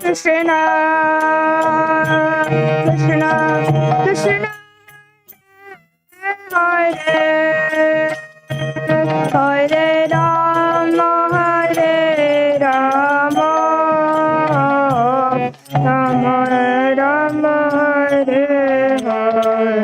Krishna, Krishna, Krishna, Hare, Hare Rama, Hare Rama, Rama Rama, Hare Hare.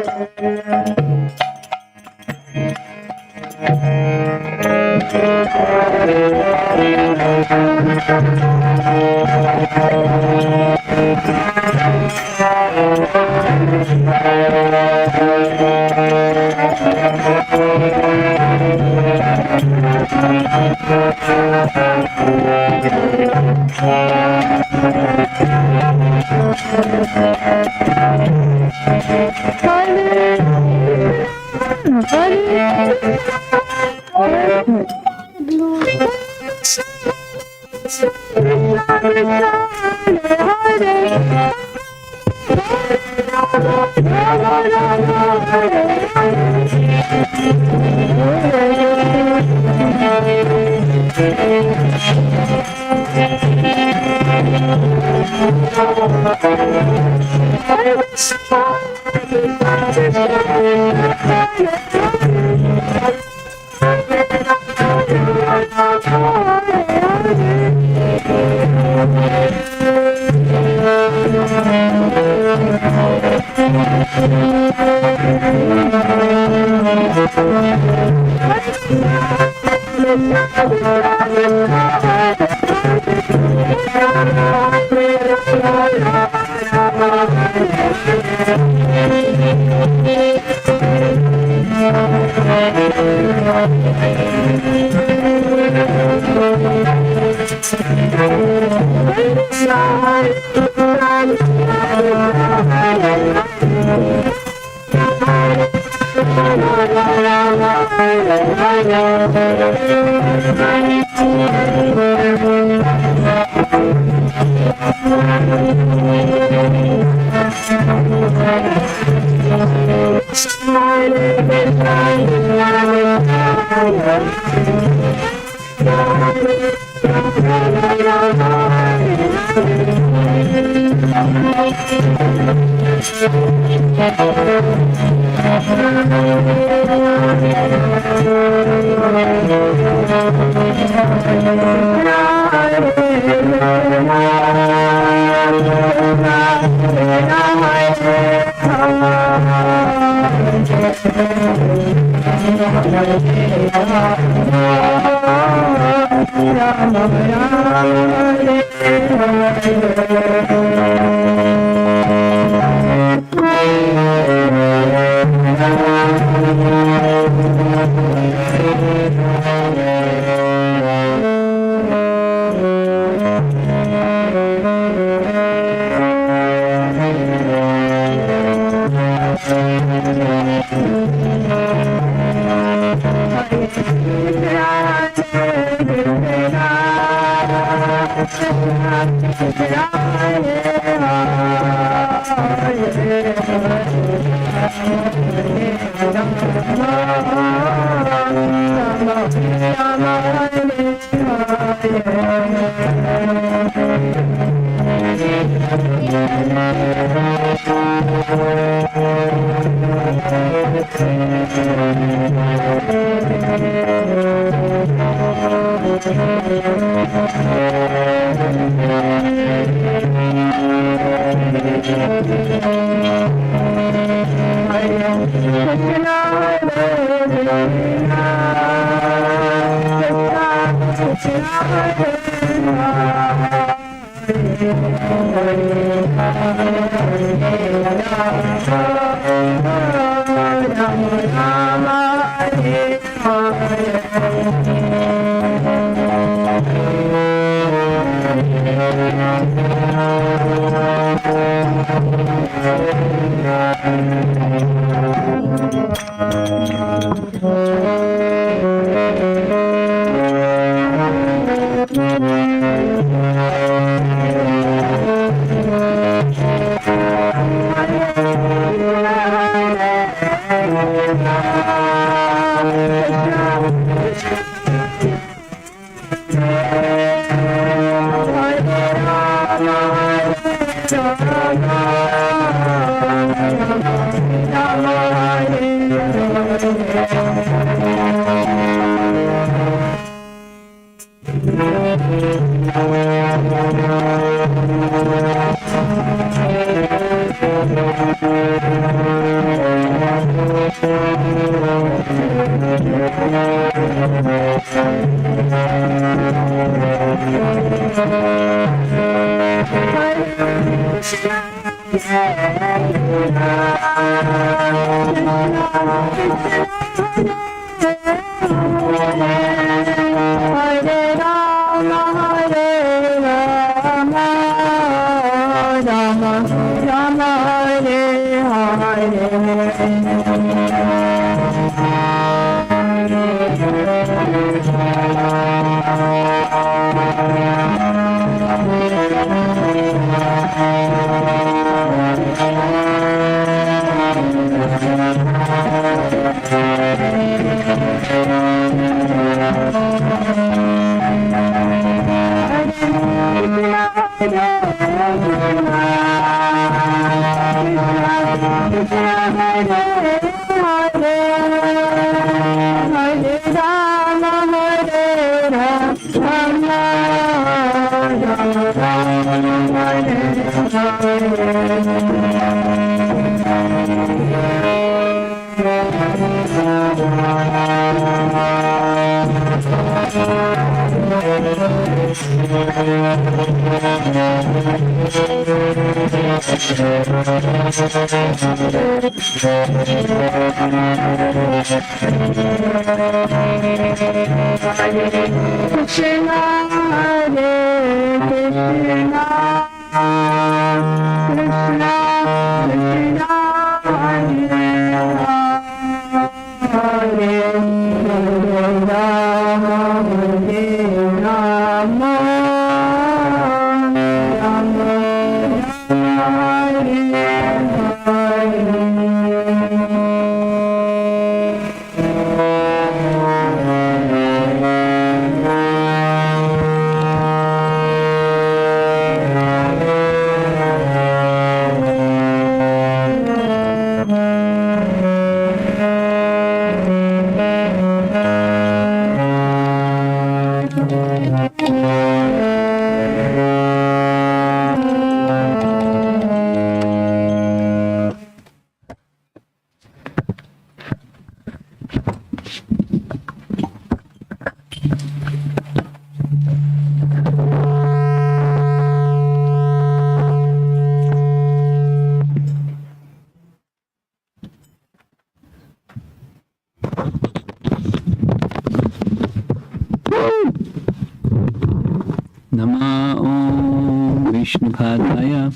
Nama Om Vishnupadaya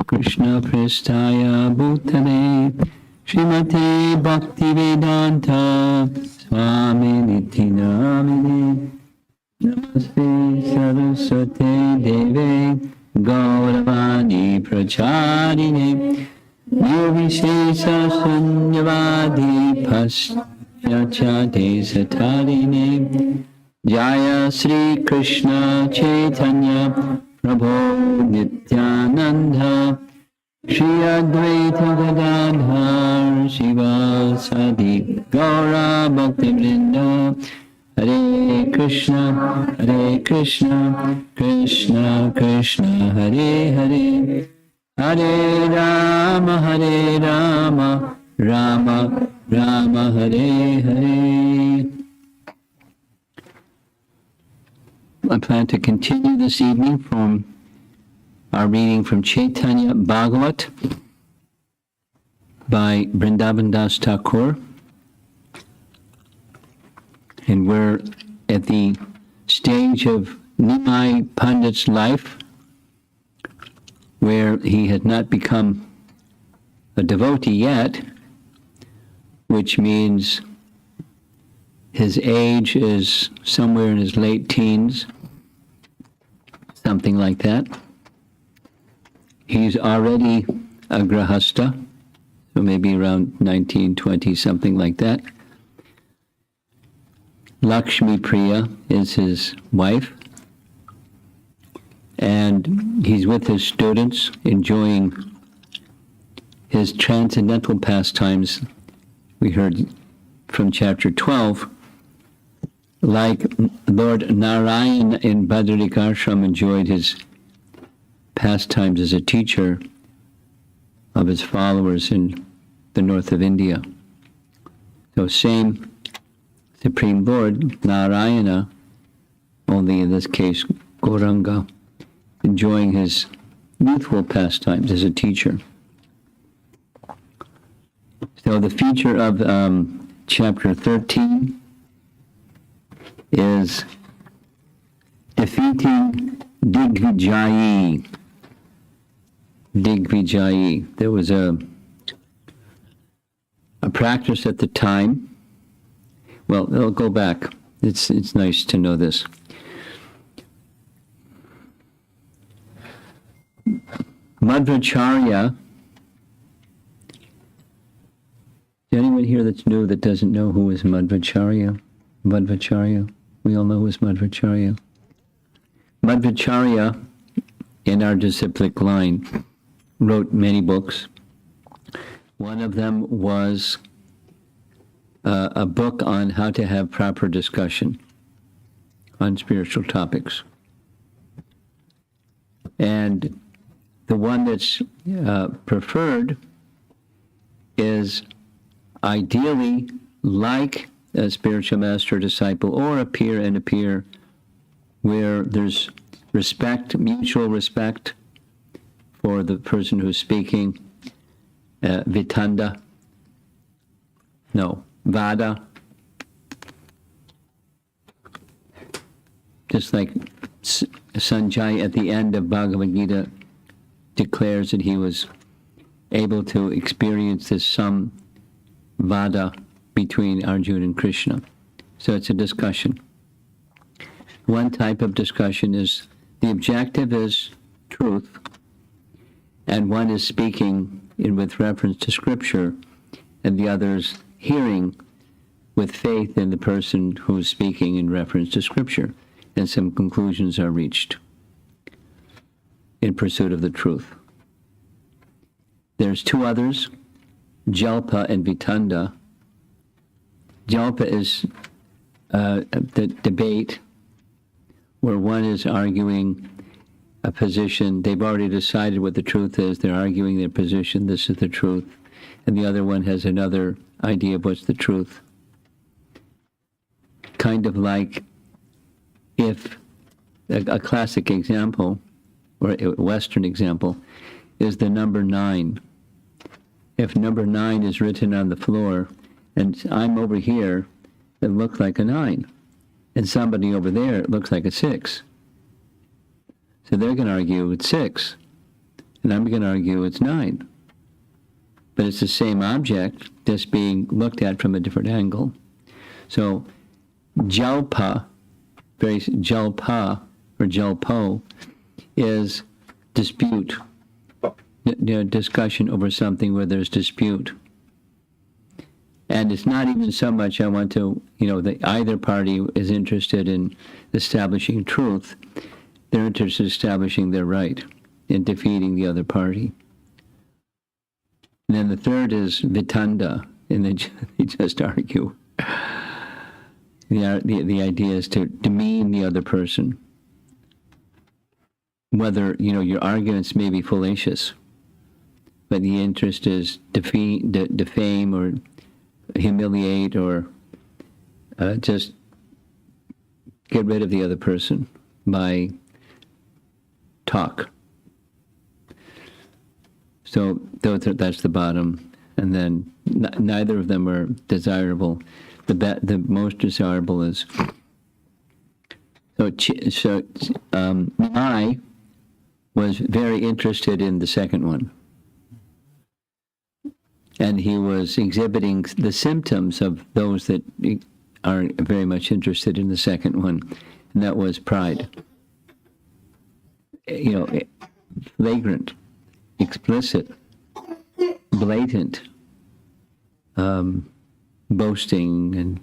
Krishna Prestaya Bhutale Srimate Bhaktivedanta Swami Niti Namine Namaste Saraswati Deve Gauravani Pracharine Nirvishesha Sunyavadi Paschachate Satarine Jaya Sri Krishna Chaitanya Prabhu Nityananda Shri Advaita Gadadhar Shiva Sadi Gaura Bhakti Vrinda Hare Krishna Krishna Krishna Hare Hare Hare Rama Rama Rama Hare Hare. I plan to continue this evening from our reading from Chaitanya Bhagavat by Vrindavan Das Thakur. And we're at the stage of Nimai Pandit's life where he had not become a devotee yet, which means his age is somewhere in his late teens, something like that. He's already a grahastha, so maybe around 19, 20, something like that. Lakshmi Priya is his wife, and he's with his students, enjoying his transcendental pastimes. We heard from chapter 12, like Lord Narayan in Badrika Ashram enjoyed his pastimes as a teacher of his followers in the north of India. So same Supreme Lord, Narayana, only in this case Gauranga, enjoying his youthful pastimes as a teacher. So the feature of chapter 13 is defeating Digvijayi. Digvijayi. There was a practice at the time. Well, I'll go back. It's nice to know this. Madhvacharya. Is anyone here that's new that doesn't know who is Madhvacharya? Madhvacharya. We all know who is Madhvacharya. Madhvacharya, in our disciplic line, wrote many books. One of them was a book on how to have proper discussion on spiritual topics. And the one that's preferred is ideally like a spiritual master disciple or a peer and a peer, where there's respect, mutual respect for the person who's speaking, Vada. Just like Sanjay at the end of Bhagavad Gita declares that he was able to experience this Vada between Arjuna and Krishna. So it's a discussion. One type of discussion is, the objective is truth, and one is speaking with reference to scripture, and the other's hearing with faith in the person who's speaking in reference to scripture, and some conclusions are reached in pursuit of the truth. There's two others, Jalpa and Vitanda. Jalpa is the debate where one is arguing a position. They've already decided what the truth is. They're arguing their position. This is the truth. And the other one has another idea of what's the truth. Kind of like if a classic example, or a Western example, is the number 9. If number 9 is written on the floor, and I'm over here, it looks like a 9. And somebody over there, it looks like a 6. So they're going to argue it's 6. And I'm going to argue it's 9. But it's the same object, just being looked at from a different angle. So Jalpa, Jalpa, or Jalpo, is dispute, discussion over something where there's dispute. And it's not even so much I want to, that either party is interested in establishing truth. They're interested in establishing their right in defeating the other party. And then the third is Vitanda, and they just argue. The idea is to demean the other person. Whether, your arguments may be fallacious, but the interest is defame or humiliate or just get rid of the other person by talk. So that's the bottom, and then neither of them are desirable. The most desirable is I was very interested in the second one, and he was exhibiting the symptoms of those that are very much interested in the second one, and that was pride. Flagrant, explicit, blatant, boasting,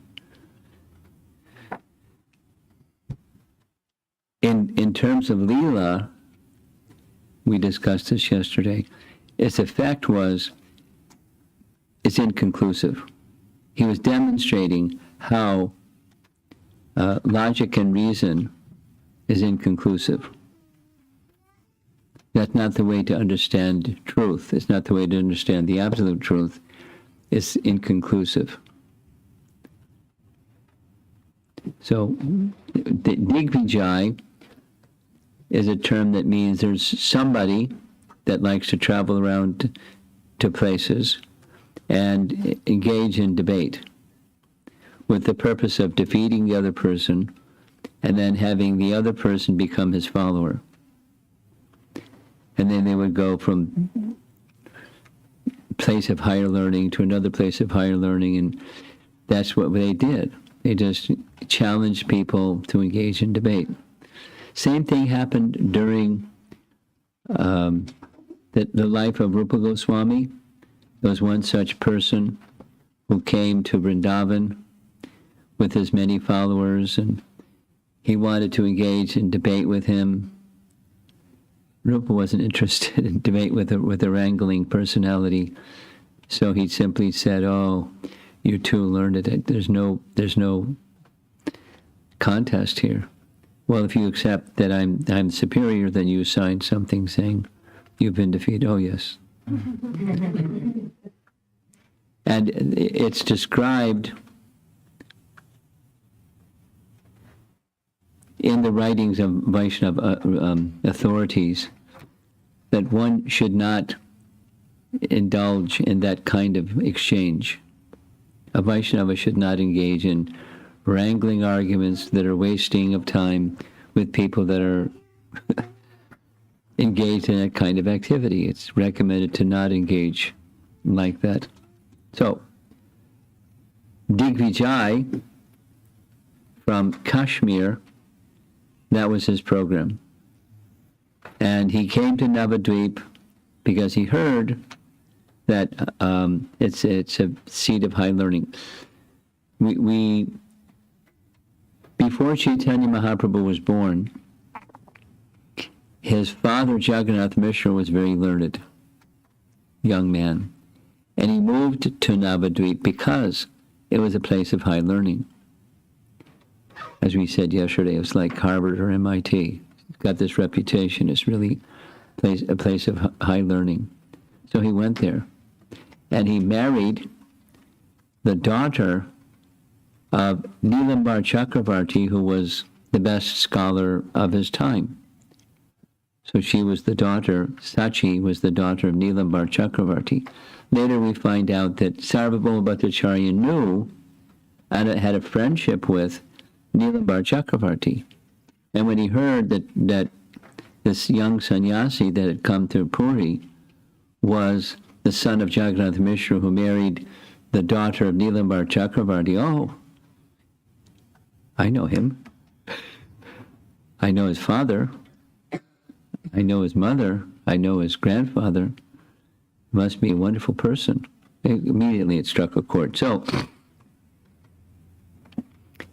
and in terms of Leela, We discussed this yesterday. Its effect was, it's inconclusive. He was demonstrating how logic and reason is inconclusive. That's not the way to understand truth. It's not the way to understand the absolute truth. It's inconclusive. So, Digvijay is a term that means there's somebody that likes to travel around to places and engage in debate with the purpose of defeating the other person and then having the other person become his follower. And then they would go from place of higher learning to another place of higher learning, and that's what they did. They just challenged people to engage in debate. Same thing happened during the life of Rupa Goswami. There was one such person who came to Vrindavan with his many followers, and he wanted to engage in debate with him. Rupa wasn't interested in debate with a wrangling personality, so he simply said, "Oh, you're too learned. There's no contest here. Well, if you accept that I'm superior, then you sign something saying you've been defeated." "Oh, yes." And it's described in the writings of Vaishnava authorities that one should not indulge in that kind of exchange. A Vaishnava should not engage in wrangling arguments that are wasting of time with people that are engaged in that kind of activity. It's recommended to not engage like that. So, Digvijay from Kashmir, that was his program. And he came to Navadvip because he heard that it's a seat of high learning. We before Chaitanya Mahaprabhu was born, his father Jagannath Mishra was very learned young man, and he moved to Navadvip because it was a place of high learning. As we said yesterday, it was like Harvard or MIT. It's got this reputation. It's really a place of high learning. So he went there, and he married the daughter of Nilambar Chakravarti, who was the best scholar of his time. So she was the daughter, Sachi was the daughter of Nilambar Chakravarti. Later we find out that Sarvabhauma Bhattacharya knew and had a friendship with Nilambar Chakravarti. And when he heard that this young sannyasi that had come to Puri was the son of Jagannath Mishra, who married the daughter of Nilambar Chakravarti, oh, I know him. I know his father. I know his mother. I know his grandfather. Must be a wonderful person. Immediately it struck a chord. So,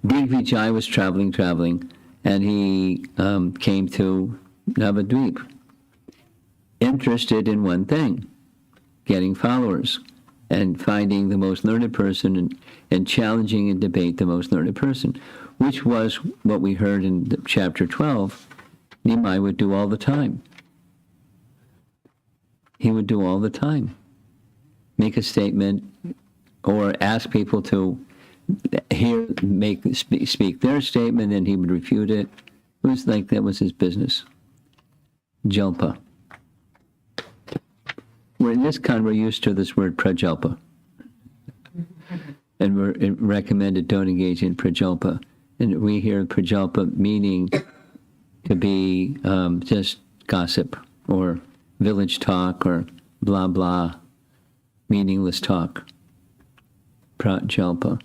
Digvijay was traveling, and he came to Navadvip, interested in one thing, getting followers, and finding the most learned person and challenging in debate the most learned person, which was what we heard in chapter 12, Nimai would do all the time. He would do all the time. Make a statement or ask people to speak their statement, and he would refute it. It was like that was his business. Jalpa. In this kind, we're used to this word prajalpa. And we're recommended don't engage in prajalpa. And we hear prajalpa meaning to be just gossip or village talk or blah blah, meaningless talk. Prajalpa.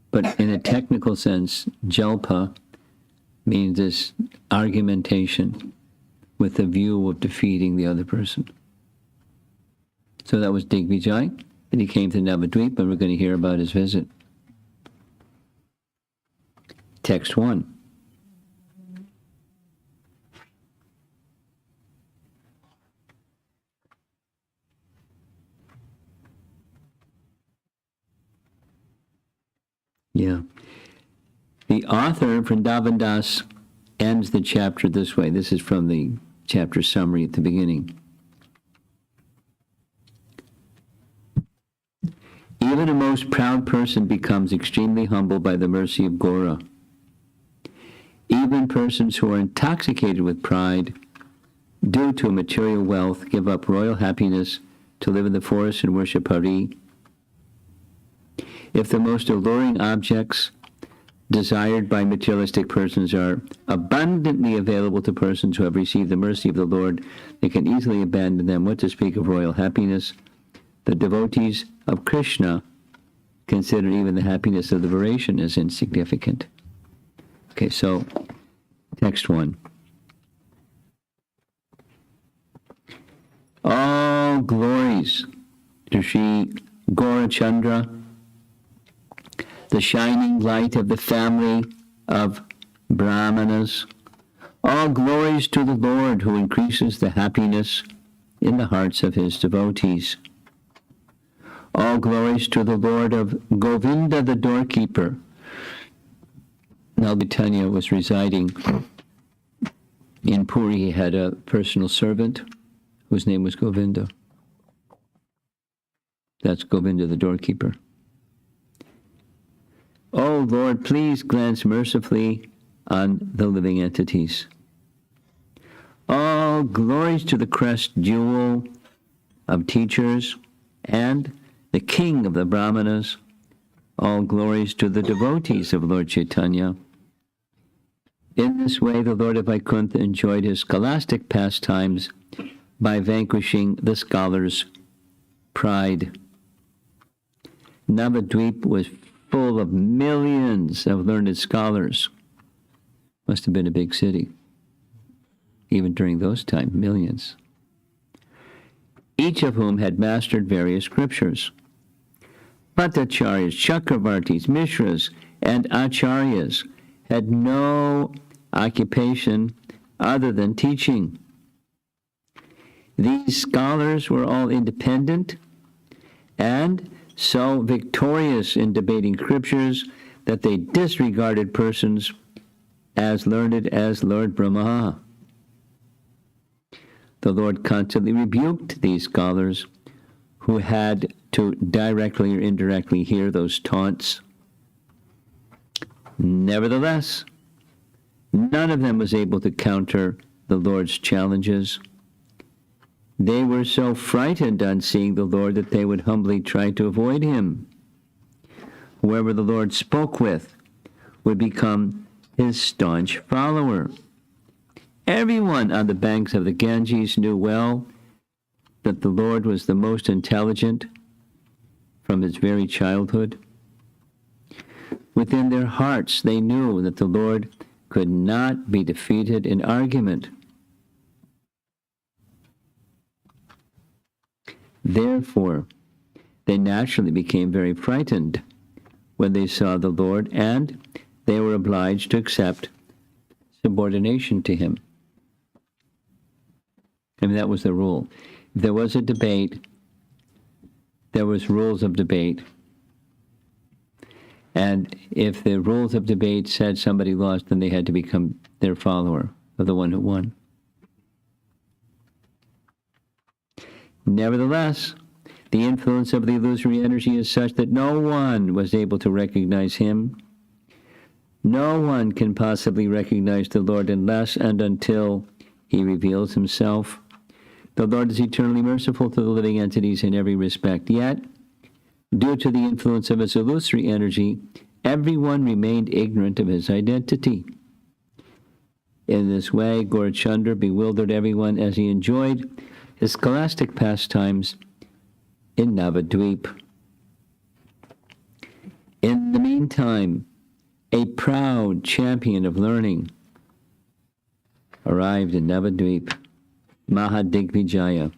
But in a technical sense, jalpa means this argumentation with the view of defeating the other person. So that was Digvijay, and he came to Navadvip, and we're going to hear about his visit. Text 1. Yeah. The author, Vrindavan Das, ends the chapter this way. This is from the chapter summary at the beginning. Even a most proud person becomes extremely humble by the mercy of Gaura. Even persons who are intoxicated with pride, due to material wealth, give up royal happiness to live in the forest and worship Hari. If the most alluring objects desired by materialistic persons are abundantly available to persons who have received the mercy of the Lord, they can easily abandon them. What to speak of royal happiness? The devotees of Krishna consider even the happiness of liberation as insignificant. Okay, so text 1. All glories to Sri Gaura Chandra, the shining light of the family of Brahmanas. All glories to the Lord who increases the happiness in the hearts of his devotees. All glories to the Lord of Govinda the Doorkeeper. Now Chaitanya was residing in Puri. He had a personal servant whose name was Govinda. That's Govinda the Doorkeeper. Oh Lord, please glance mercifully on the living entities. All glories to the crest jewel of teachers and the king of the Brahmanas. All glories to the devotees of Lord Chaitanya. In this way, the Lord of Vaikuntha enjoyed his scholastic pastimes by vanquishing the scholars' pride. Navadvip was full of millions of learned scholars. Must have been a big city. Even during those times, millions. Each of whom had mastered various scriptures. Bhattacharyas, Chakravartis, Mishras, and Acharyas had no occupation other than teaching. These scholars were all independent and so victorious in debating scriptures that they disregarded persons as learned as Lord Brahma. The Lord constantly rebuked these scholars who had to directly or indirectly hear those taunts. Nevertheless, none of them was able to counter the Lord's challenges. They were so frightened on seeing the Lord that they would humbly try to avoid him. Whoever the Lord spoke with would become his staunch follower. Everyone on the banks of the Ganges knew well that the Lord was the most intelligent from his very childhood. Within their hearts, they knew that the Lord could not be defeated in argument. Therefore, they naturally became very frightened when they saw the Lord, and they were obliged to accept subordination to him. I mean, that was the rule. If there was a debate, there was rules of debate. And if the rules of debate said somebody lost, then they had to become their follower of the one who won. Nevertheless, the influence of the illusory energy is such that no one was able to recognize him. No one can possibly recognize the Lord unless and until he reveals himself. The Lord is eternally merciful to the living entities in every respect. Yet, due to the influence of his illusory energy, everyone remained ignorant of his identity. In this way, Gaurachandra bewildered everyone as he enjoyed his scholastic pastimes in Navadvip. In the meantime, a proud champion of learning arrived in Navadvip, Mahadigvijaya.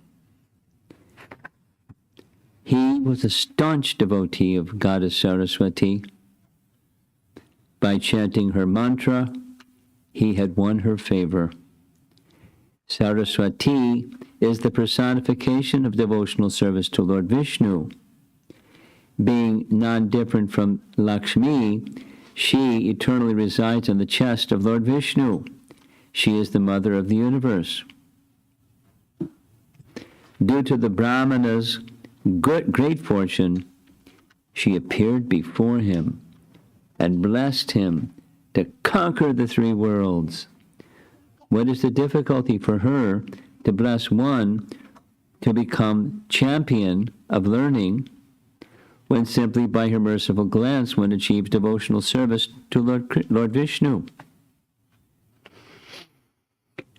He was a staunch devotee of Goddess Saraswati. By chanting her mantra, he had won her favor. Saraswati is the personification of devotional service to Lord Vishnu. being non-different from Lakshmi, she eternally resides on the chest of Lord Vishnu. She is the mother of the universe. Due to the Brahmana's great fortune, she appeared before him and blessed him to conquer the three worlds. What is the difficulty for her to bless one to become champion of learning, when simply by her merciful glance one achieves devotional service to Lord Vishnu?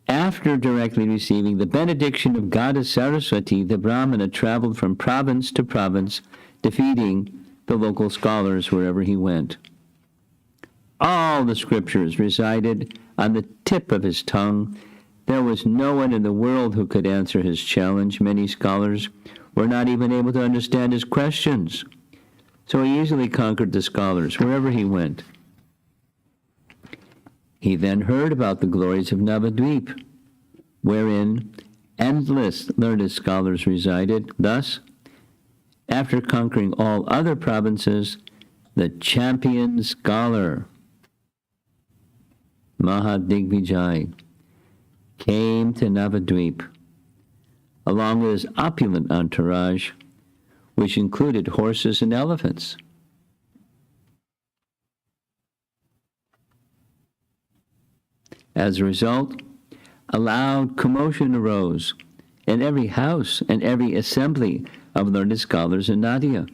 After directly receiving the benediction of Goddess Saraswati, the Brahmana traveled from province to province, defeating the local scholars wherever he went. All the scriptures resided on the tip of his tongue. There was no one in the world who could answer his challenge. Many scholars were not even able to understand his questions. So he easily conquered the scholars wherever he went. He then heard about the glories of Navadvip, wherein endless learned scholars resided. Thus, after conquering all other provinces, the champion scholar, Mahadigvijay, came to Navadvip, along with his opulent entourage, which included horses and elephants. As a result, a loud commotion arose in every house and every assembly of learned scholars in Nadia.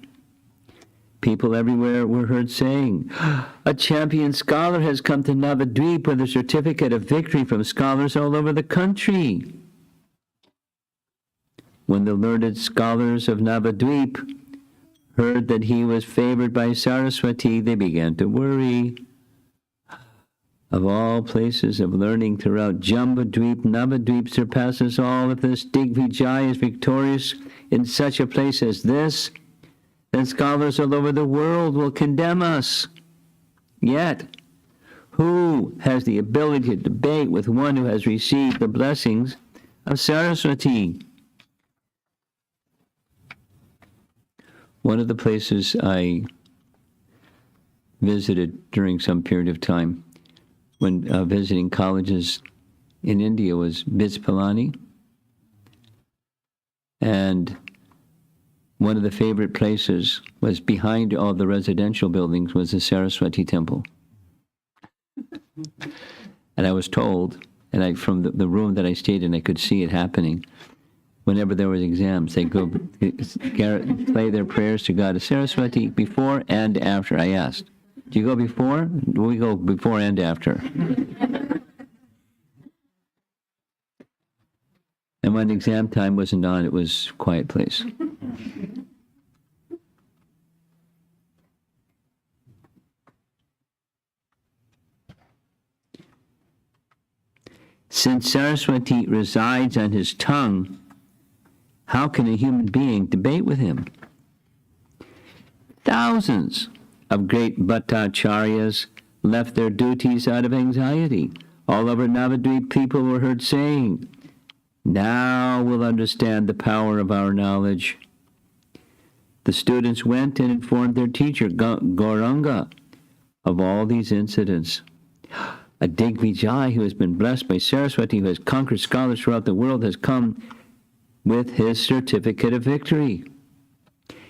People everywhere were heard saying, "A champion scholar has come to Navadvip with a certificate of victory from scholars all over the country." When the learned scholars of Navadvip heard that he was favored by Saraswati, they began to worry. Of all places of learning throughout Jambudvip, Navadvip surpasses all. If this Digvijay is victorious in such a place as this, then scholars all over the world will condemn us. Yet, who has the ability to debate with one who has received the blessings of Saraswati? One of the places I visited during some period of time when visiting colleges in India was Bizpalani. And one of the favorite places was behind all the residential buildings was the Saraswati Temple. And I was told, and from the room that I stayed in, I could see it happening. Whenever there was exams, they go play their prayers to Goddess Saraswati before and after. I asked, do you go before? We go before and after. And when exam time wasn't on, it was a quiet place. Since Saraswati resides on his tongue, how can a human being debate with him? Thousands of great Bhattacharyas left their duties out of anxiety. All over Navadvip, people were heard saying, "Now we'll understand the power of our knowledge." The students went and informed their teacher, Gauranga, of all these incidents. A Digvijay who has been blessed by Saraswati, who has conquered scholars throughout the world, has come with his certificate of victory.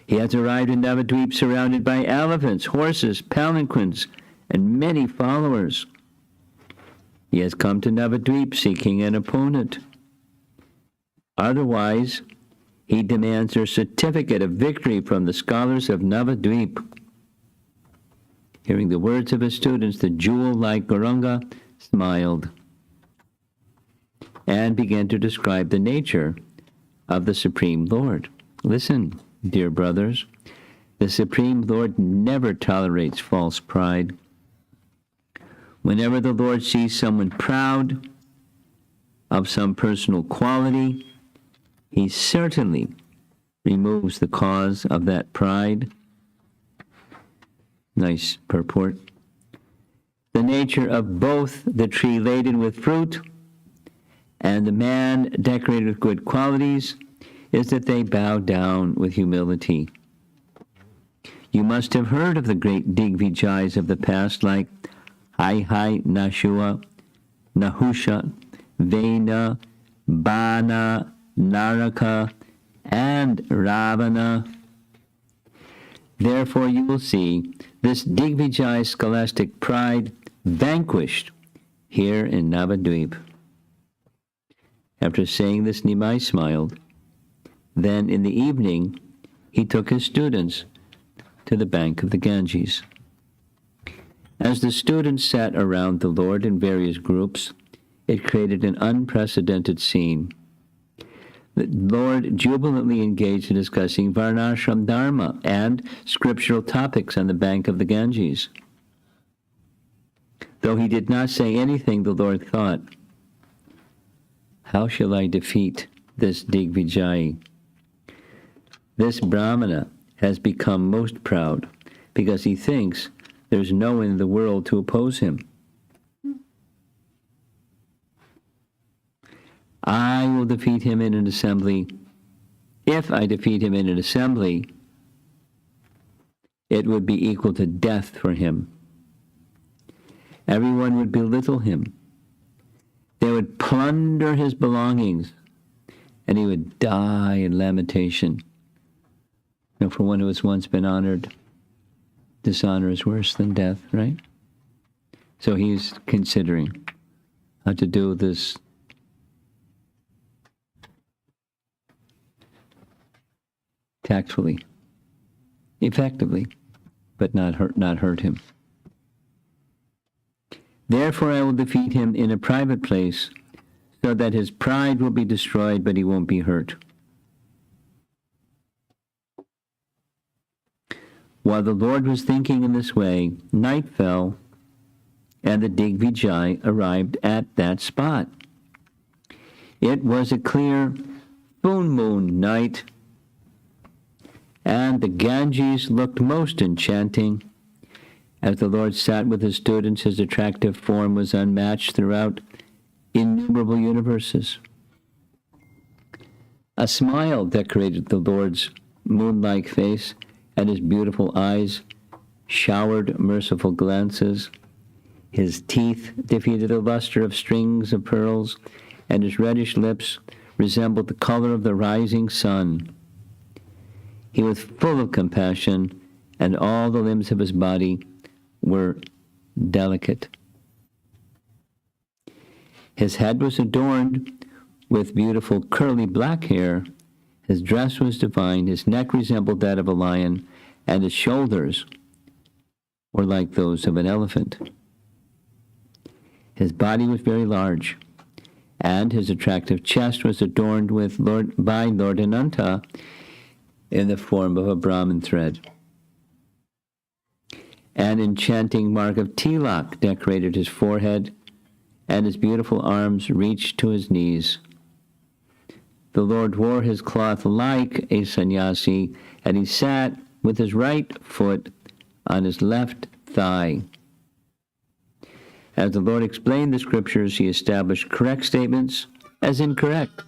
He has arrived in Navadvip surrounded by elephants, horses, palanquins, and many followers. He has come to Navadvip seeking an opponent. Otherwise, he demands a certificate of victory from the scholars of Navadvip. Hearing the words of his students, the jewel-like Gauranga smiled and began to describe the nature of the Supreme Lord. Listen, dear brothers, the Supreme Lord never tolerates false pride. Whenever the Lord sees someone proud of some personal quality, he certainly removes the cause of that pride. Nice purport. The nature of both the tree laden with fruit and the man decorated with good qualities is that they bow down with humility. You must have heard of the great Digvijayas of the past, like Hai Nashua, Nahusha, Vena, Bana, Naraka, and Ravana. Therefore you will see this Digvijay scholastic pride vanquished here in Navadvip. After saying this, Nimai smiled. Then in the evening, he took his students to the bank of the Ganges. As the students sat around the Lord in various groups, it created an unprecedented scene. The Lord jubilantly engaged in discussing Varnashram Dharma and scriptural topics on the bank of the Ganges. Though he did not say anything, the Lord thought, how shall I defeat this Digvijay? This Brahmana has become most proud because he thinks there's no one in the world to oppose him. I will defeat him in an assembly. If I defeat him in an assembly, it would be equal to death for him. Everyone would belittle him. They would plunder his belongings, and he would die in lamentation. You know, for one who has once been honored, dishonor is worse than death, right? So he's considering how to do this tactfully, effectively, but not hurt him. Therefore I will defeat him in a private place, so that his pride will be destroyed, but he won't be hurt. While the Lord was thinking in this way, night fell, and the Digvijay arrived at that spot. It was a clear full moon night, and the Ganges looked most enchanting. As the Lord sat with his students, his attractive form was unmatched throughout innumerable universes. A smile decorated the Lord's moon-like face, and his beautiful eyes showered merciful glances. His teeth defeated the luster of strings of pearls, and his reddish lips resembled the color of the rising sun. He was full of compassion, and all the limbs of his body were delicate. His head was adorned with beautiful curly black hair. His dress was divine. His neck resembled that of a lion, and his shoulders were like those of an elephant. His body was very large, and his attractive chest was adorned by Lord Ananta in the form of a Brahmin thread. An enchanting mark of tilak decorated his forehead, and his beautiful arms reached to his knees. The Lord wore his cloth like a sannyasi, and he sat with his right foot on his left thigh. As the Lord explained the scriptures, he established correct statements as incorrect,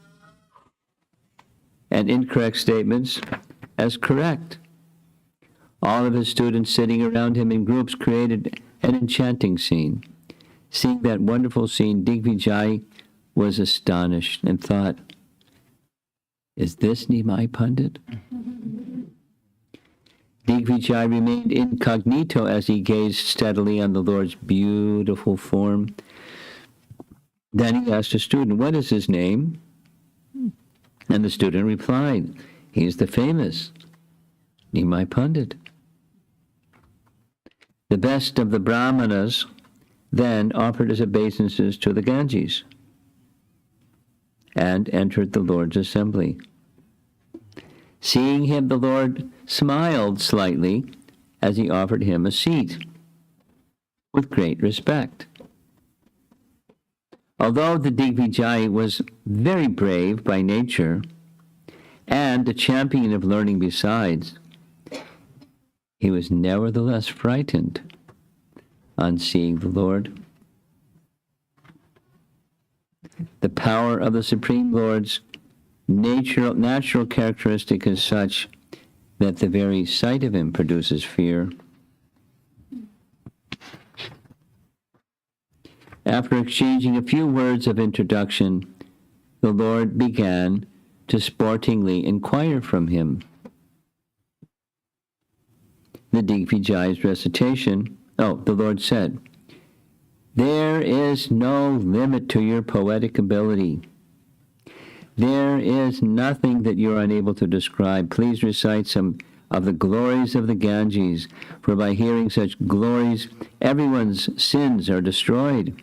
and incorrect statements as correct. All of his students sitting around him in groups created an enchanting scene. Seeing that wonderful scene, Digvijay was astonished and thought, is this Nimai Pandit? Digvijay remained incognito as he gazed steadily on the Lord's beautiful form. Then he asked a student, what is his name? And the student replied, he is the famous Nimai Pandit. The best of the Brahmanas then offered his obeisances to the Ganges and entered the Lord's assembly. Seeing him, the Lord smiled slightly as he offered him a seat with great respect. Although the Digvijay was very brave by nature and a champion of learning besides, he was nevertheless frightened on seeing the Lord. The power of the Supreme Lord's natural characteristic is such that the very sight of him produces fear. After exchanging a few words of introduction, the Lord began to sportingly inquire from him. The Digvijay's recitation, the Lord said, "There is no limit to your poetic ability. There is nothing that you are unable to describe. Please recite some of the glories of the Ganges, for by hearing such glories, everyone's sins are destroyed."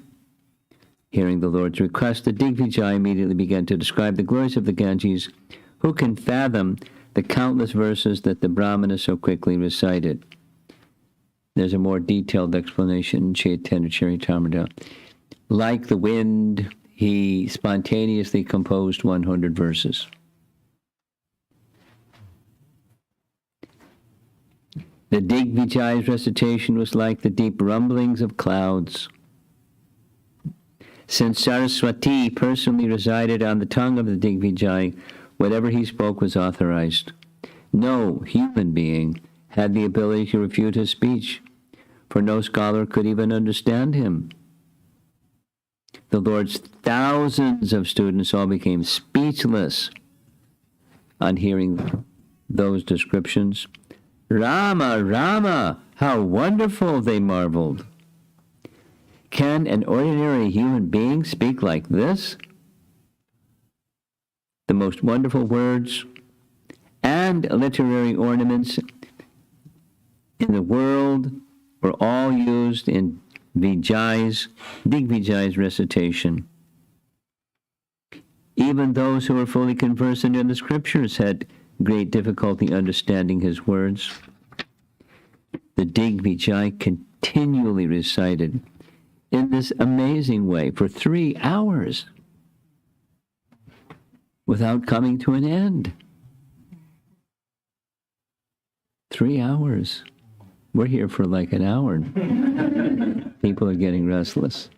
Hearing the Lord's request, the Digvijay immediately began to describe the glories of the Ganges. Who can fathom the countless verses that the Brahmana so quickly recited? There's a more detailed explanation in Chaitanya Charitamrita. Like the wind, he spontaneously composed 100 verses. The Digvijay's recitation was like the deep rumblings of clouds. Since Saraswati personally resided on the tongue of the Digvijay, whatever he spoke was authorized. No human being had the ability to refute his speech, for no scholar could even understand him. The Lord's thousands of students all became speechless on hearing those descriptions. "Rama, Rama, how wonderful," they marveled. "Can an ordinary human being speak like this?" The most wonderful words and literary ornaments in the world were all used in Digvijay's recitation. Even those who were fully conversant in the scriptures had great difficulty understanding his words. The Digvijay continually recited in this amazing way for 3 hours without coming to an end. 3 hours. We're here for like an hour. People are getting restless.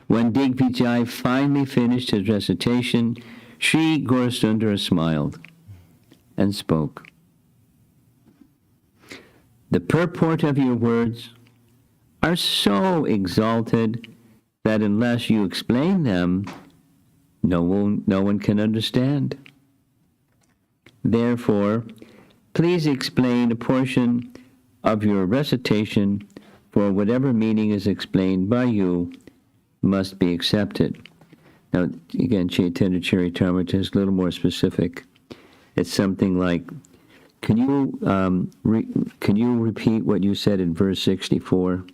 When Digvijay finally finished his recitation, Sri Gaurasundara smiled and spoke. "The purport of your words are so exalted that unless you explain them, no one can understand. Therefore, please explain a portion of your recitation, for whatever meaning is explained by you must be accepted." Now, again, Chaitanya Charitamrita is a little more specific. It's something like, can you repeat what you said in verse 64?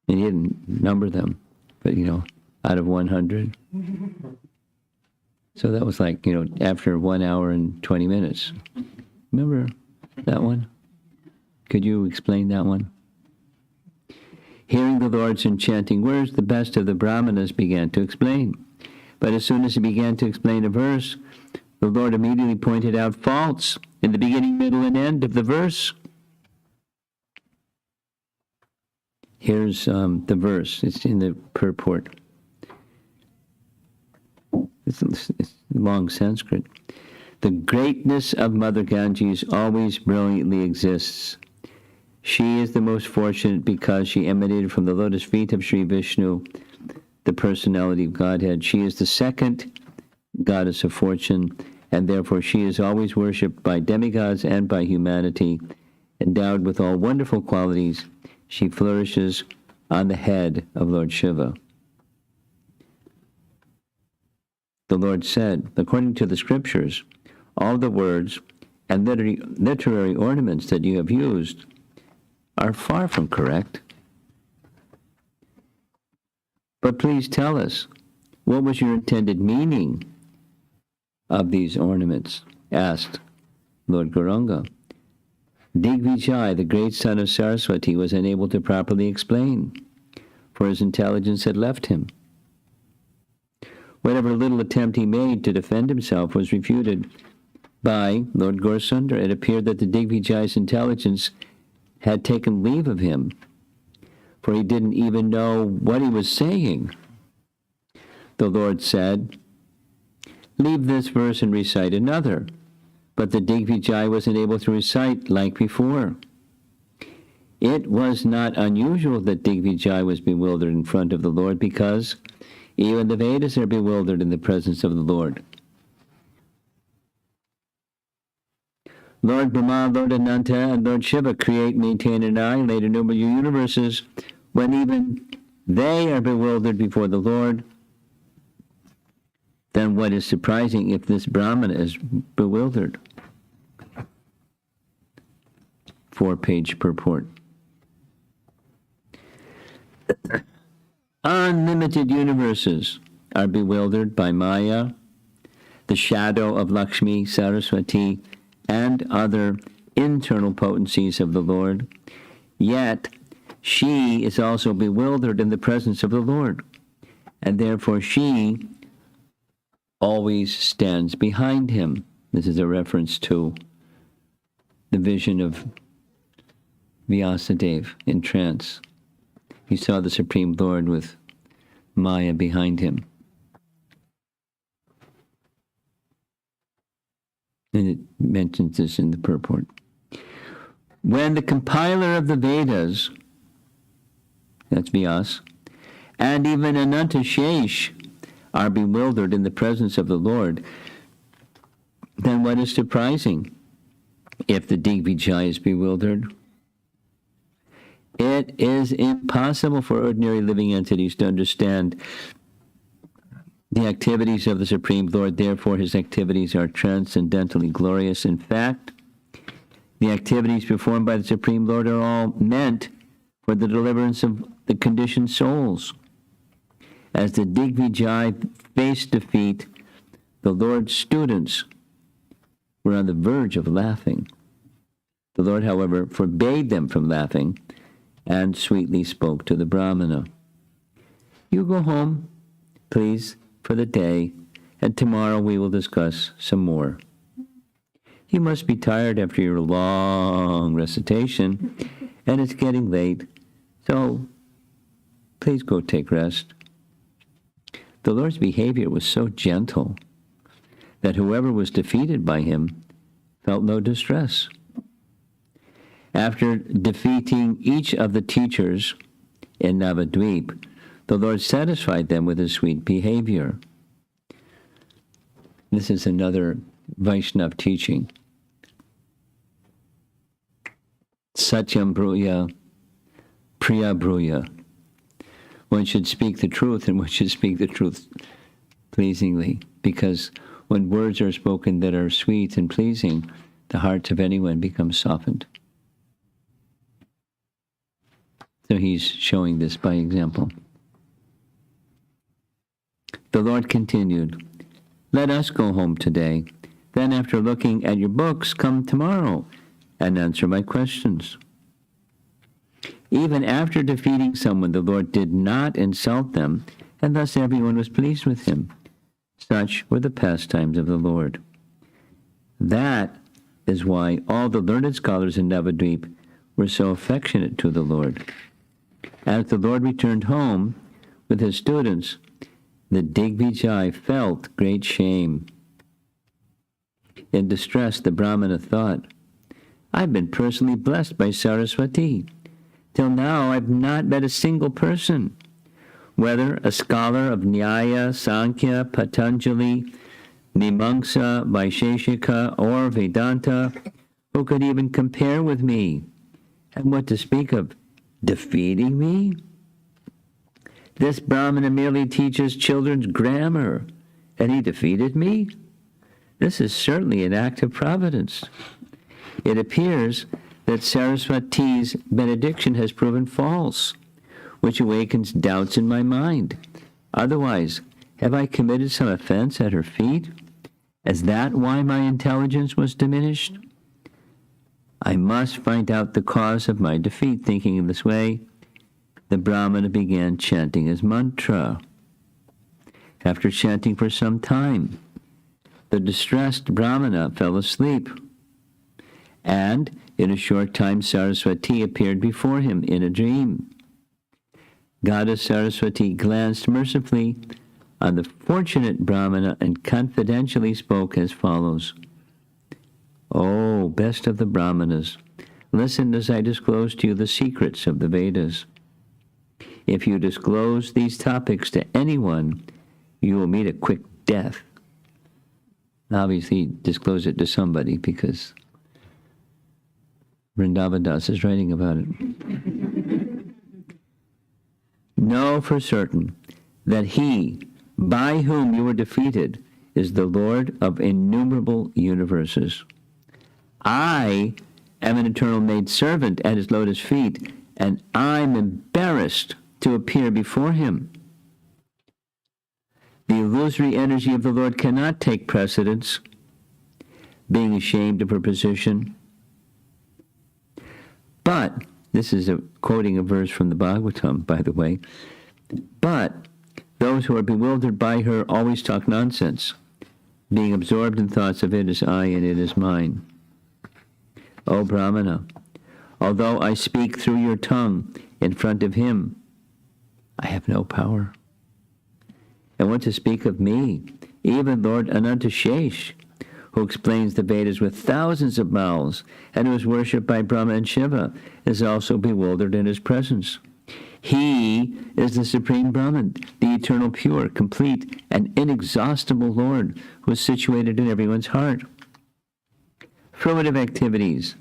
And he didn't number them, but, out of 100. So that was like, after 1 hour and 20 minutes. Remember that one? Could you explain that one? Hearing the Lord's enchanting words, the best of the Brahmanas began to explain. But as soon as he began to explain a verse, the Lord immediately pointed out faults in the beginning, middle, and end of the verse. Here's the verse. It's in the purport. It's long Sanskrit. "The greatness of Mother Ganges always brilliantly exists. She is the most fortunate because she emanated from the lotus feet of Sri Vishnu, the personality of Godhead. She is the second goddess of fortune, and therefore she is always worshipped by demigods and by humanity. Endowed with all wonderful qualities, she flourishes on the head of Lord Shiva." The Lord said, "According to the scriptures, all the words and literary ornaments that you have used are far from correct. But please tell us, what was your intended meaning of these ornaments?" asked Lord Gauranga. Digvijay, the great son of Saraswati, was unable to properly explain, for his intelligence had left him. Whatever little attempt he made to defend himself was refuted by Lord Gaurasundara. It appeared that the Digvijay's intelligence had taken leave of him, for he didn't even know what he was saying. The Lord said, leave this verse and recite another. But the Digvijay wasn't able to recite like before. It was not unusual that Digvijay was bewildered in front of the Lord, because even the Vedas are bewildered in the presence of the Lord. Lord Brahma, Lord Ananta, and Lord Shiva create, maintain, and annihilate innumerable universes. When even they are bewildered before the Lord, then what is surprising if this Brahmana is bewildered? 4-page purport. Unlimited universes are bewildered by Maya, the shadow of Lakshmi, Saraswati, and other internal potencies of the Lord. Yet, she is also bewildered in the presence of the Lord, and therefore she always stands behind him. This is a reference to the vision of Vyasadeva in trance. He saw the Supreme Lord with Maya behind him. And it mentions this in the purport. When the compiler of the Vedas, that's Vyas, and even Ananta Shesh are bewildered in the presence of the Lord, then what is surprising if the Digvijay is bewildered? It is impossible for ordinary living entities to understand the activities of the Supreme Lord. Therefore, his activities are transcendently glorious. In fact, the activities performed by the Supreme Lord are all meant for the deliverance of the conditioned souls. As the Digvijay faced defeat, the Lord's students were on the verge of laughing. The Lord, however, forbade them from laughing and sweetly spoke to the Brahmana. You go home, please, for the day, and tomorrow we will discuss some more. You must be tired after your long recitation, and it's getting late, so please go take rest. The Lord's behavior was so gentle that whoever was defeated by him felt no distress. After defeating each of the teachers in Navadvip, the Lord satisfied them with his sweet behavior. This is another Vaishnava teaching. Satyam Bruya, Priya Bruya. One should speak the truth, and one should speak the truth pleasingly, because when words are spoken that are sweet and pleasing, the hearts of anyone become softened. So he's showing this by example. The Lord continued, "Let us go home today. Then after looking at your books, come tomorrow and answer my questions." Even after defeating someone, the Lord did not insult them, and thus everyone was pleased with him. Such were the pastimes of the Lord. That is why all the learned scholars in Navadvip were so affectionate to the Lord. As the Lord returned home with his students, the Digvijay felt great shame. In distress, the Brahmana thought, "I've been personally blessed by Saraswati. Till now, I've not met a single person, whether a scholar of Nyaya, Sankhya, Patanjali, Mimamsa, Vaisheshika, or Vedanta, who could even compare with me. And what to speak of defeating me? This Brahmana merely teaches children's grammar, and he defeated me? This is certainly an act of providence. It appears that Saraswati's benediction has proven false, which awakens doubts in my mind. Otherwise, have I committed some offense at her feet? Is that why my intelligence was diminished? I must find out the cause of my defeat." Thinking in this way, the Brahmana began chanting his mantra. After chanting for some time, the distressed Brahmana fell asleep, and in a short time Saraswati appeared before him in a dream. Goddess Saraswati glanced mercifully on the fortunate Brahmana and confidentially spoke as follows. O best of the Brahmanas, listen as I disclose to you the secrets of the Vedas. If you disclose these topics to anyone, you will meet a quick death. Obviously, disclose it to somebody because Vrindavan Das is writing about it. Know for certain that he, by whom you were defeated, is the Lord of innumerable universes. I am an eternal maidservant at his lotus feet, and I'm embarrassed to appear before him. The illusory energy of the Lord cannot take precedence, being ashamed of her position. But, this is quoting a verse from the Bhagavatam, by the way, but those who are bewildered by her always talk nonsense, being absorbed in thoughts of it is I and it is mine. O Brahmana, although I speak through your tongue in front of him, I have no power. And what to speak of me, even Lord Anantashesh, who explains the Vedas with thousands of mouths and who is worshipped by Brahma and Shiva, is also bewildered in his presence. He is the Supreme Brahman, the eternal pure, complete, and inexhaustible Lord who is situated in everyone's heart. Fruitive activities,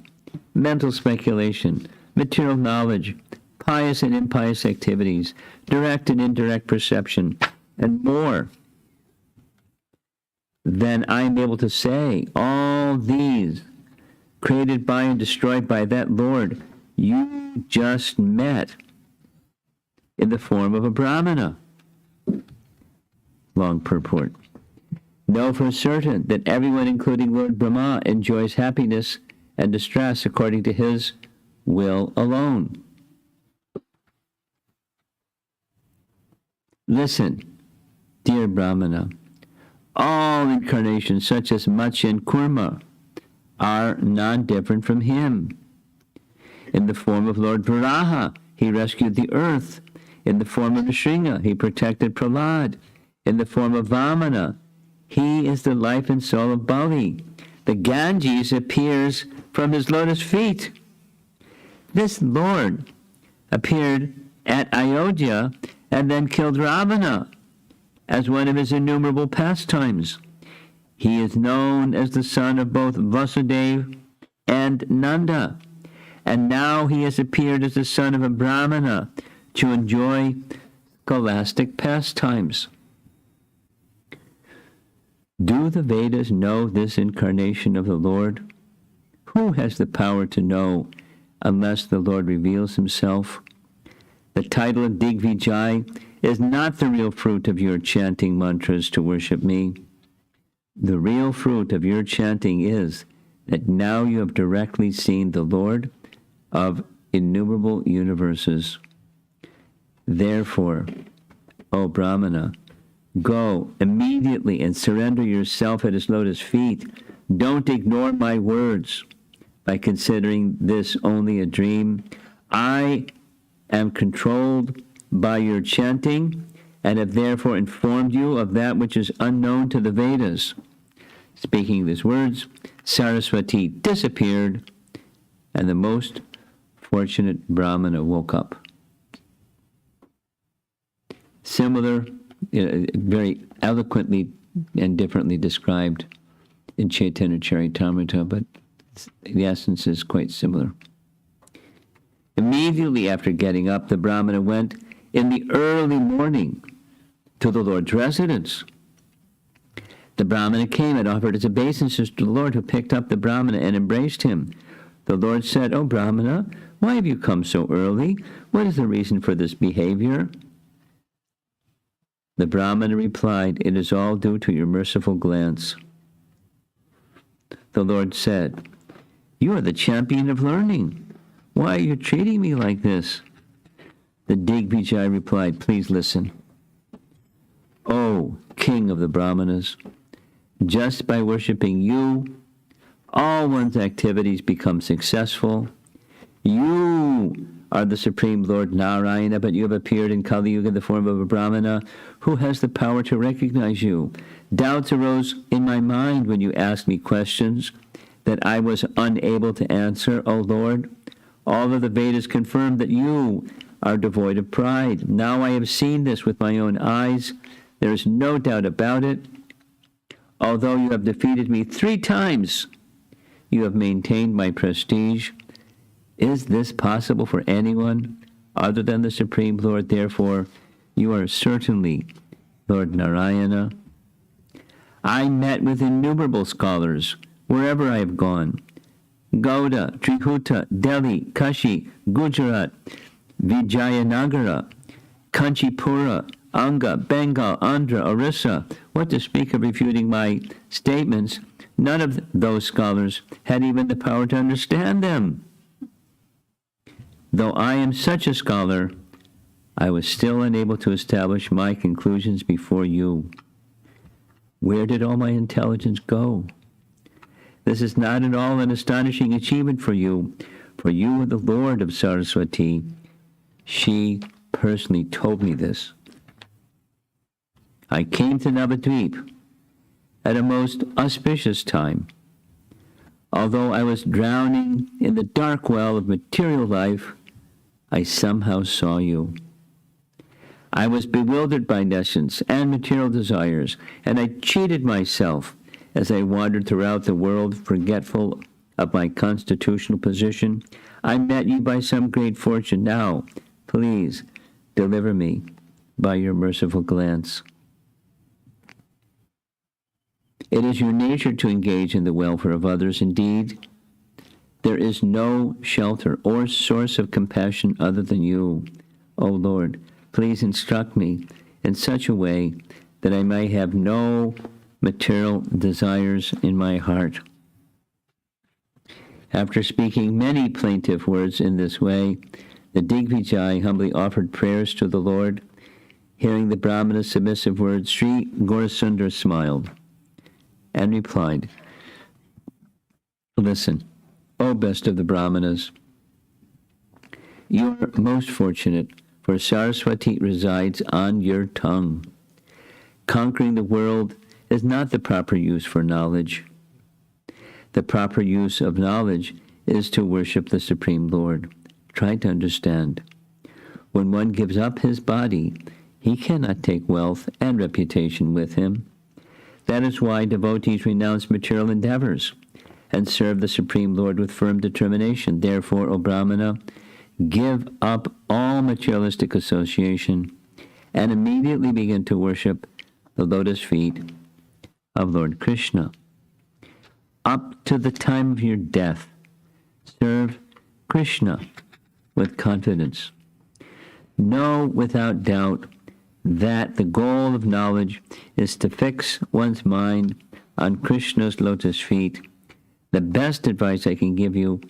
mental speculation, material knowledge, pious and impious activities, direct and indirect perception, and more than I am able to say, all these created by and destroyed by that Lord you just met in the form of a Brahmana. Long purport. Know for certain that everyone, including Lord Brahma, enjoys happiness and distress according to his will alone. Listen, dear Brahmana, all incarnations such as Matsya and Kurma are non-different from him. In the form of Lord Varaha, he rescued the earth. In the form of Nrsinga, he protected Prahlad. In the form of Vamana, he is the life and soul of Bali. The Ganges appears from his lotus feet. This Lord appeared at Ayodhya and then killed Ravana as one of his innumerable pastimes. He is known as the son of both Vasudeva and Nanda, and now he has appeared as the son of a Brahmana to enjoy scholastic pastimes. Do the Vedas know this incarnation of the Lord? Who has the power to know unless the Lord reveals himself? The title of Digvijay is not the real fruit of your chanting mantras to worship me. The real fruit of your chanting is that now you have directly seen the Lord of innumerable universes. Therefore, O Brahmana, go immediately and surrender yourself at his lotus feet. Don't ignore my words by considering this only a dream. I am controlled by your chanting and have therefore informed you of that which is unknown to the Vedas. Speaking these words, Saraswati disappeared, and the most fortunate Brahmana woke up. Similar, very eloquently and differently described in Chaitanya Charitamrita, but the essence is quite similar. Immediately after getting up, the Brahmana went in the early morning to the Lord's residence. The Brahmana came and offered his obeisances to the Lord, who picked up the Brahmana and embraced him. The Lord said, "O Brahmana, why have you come so early? What is the reason for this behavior?" The Brahmana replied, "It is all due to your merciful glance." The Lord said, "You are the champion of learning. Why are you treating me like this?" The Digvijay replied, "Please listen. O king of the Brahmanas, just by worshiping you, all one's activities become successful. You are the Supreme Lord Narayana, but you have appeared in Kali Yuga in the form of a Brahmana. Who has the power to recognize you? Doubts arose in my mind when you asked me questions that I was unable to answer, O Lord. All of the Vedas confirm that you are devoid of pride. Now I have seen this with my own eyes. There is no doubt about it. Although you have defeated me 3 times, you have maintained my prestige. Is this possible for anyone other than the Supreme Lord? Therefore, you are certainly Lord Narayana. I met with innumerable scholars wherever I have gone. Gaura, Trihuta, Delhi, Kashi, Gujarat, Vijayanagara, Kanchipura, Anga, Bengal, Andhra, Orissa. What to speak of refuting my statements? None of those scholars had even the power to understand them. Though I am such a scholar, I was still unable to establish my conclusions before you. Where did all my intelligence go? This is not at all an astonishing achievement for you are the Lord of Saraswati. She personally told me this. I came to Navadvip at a most auspicious time. Although I was drowning in the dark well of material life, I somehow saw you. I was bewildered by nescience and material desires, and I cheated myself as I wandered throughout the world, forgetful of my constitutional position. I met you by some great fortune. Now, please, deliver me by your merciful glance. It is your nature to engage in the welfare of others. Indeed, there is no shelter or source of compassion other than you. O Lord, please instruct me in such a way that I may have no material desires in my heart. After speaking many plaintive words in this way, the Digvijay humbly offered prayers to the Lord. Hearing the Brahmana's submissive words, Sri Gaurasundar smiled and replied, Listen, O best of the Brahmanas, you are most fortunate, for Saraswati resides on your tongue. Conquering the world is not the proper use for knowledge. The proper use of knowledge is to worship the Supreme Lord. Try to understand. When one gives up his body, he cannot take wealth and reputation with him. That is why devotees renounce material endeavors and serve the Supreme Lord with firm determination. Therefore, O Brahmana, give up all materialistic association and immediately begin to worship the lotus feet of Lord Krishna. Up to the time of your death, serve Krishna with confidence. Know without doubt that the goal of knowledge is to fix one's mind on Krishna's lotus feet. The best advice I can give you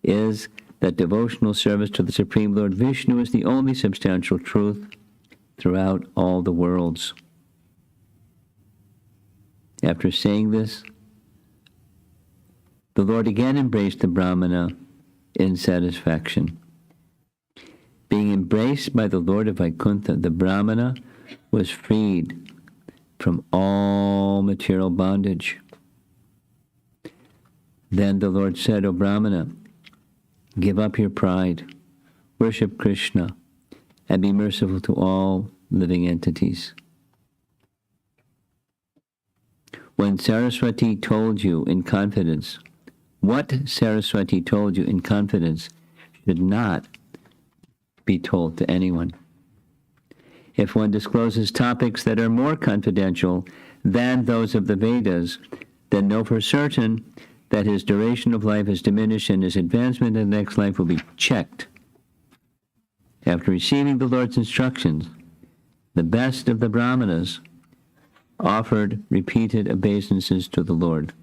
is that devotional service to the Supreme Lord Vishnu is the only substantial truth throughout all the worlds. After saying this, the Lord again embraced the Brahmana in satisfaction. Being embraced by the Lord of Vaikuntha, the Brahmana was freed from all material bondage. Then the Lord said, O Brahmana, give up your pride, worship Krishna, and be merciful to all living entities. When Saraswati told you in confidence, what Saraswati told you in confidence should not be told to anyone. If one discloses topics that are more confidential than those of the Vedas, then know for certain that his duration of life is diminished and his advancement in the next life will be checked. After receiving the Lord's instructions, the best of the Brahmanas offered repeated obeisances to the Lord.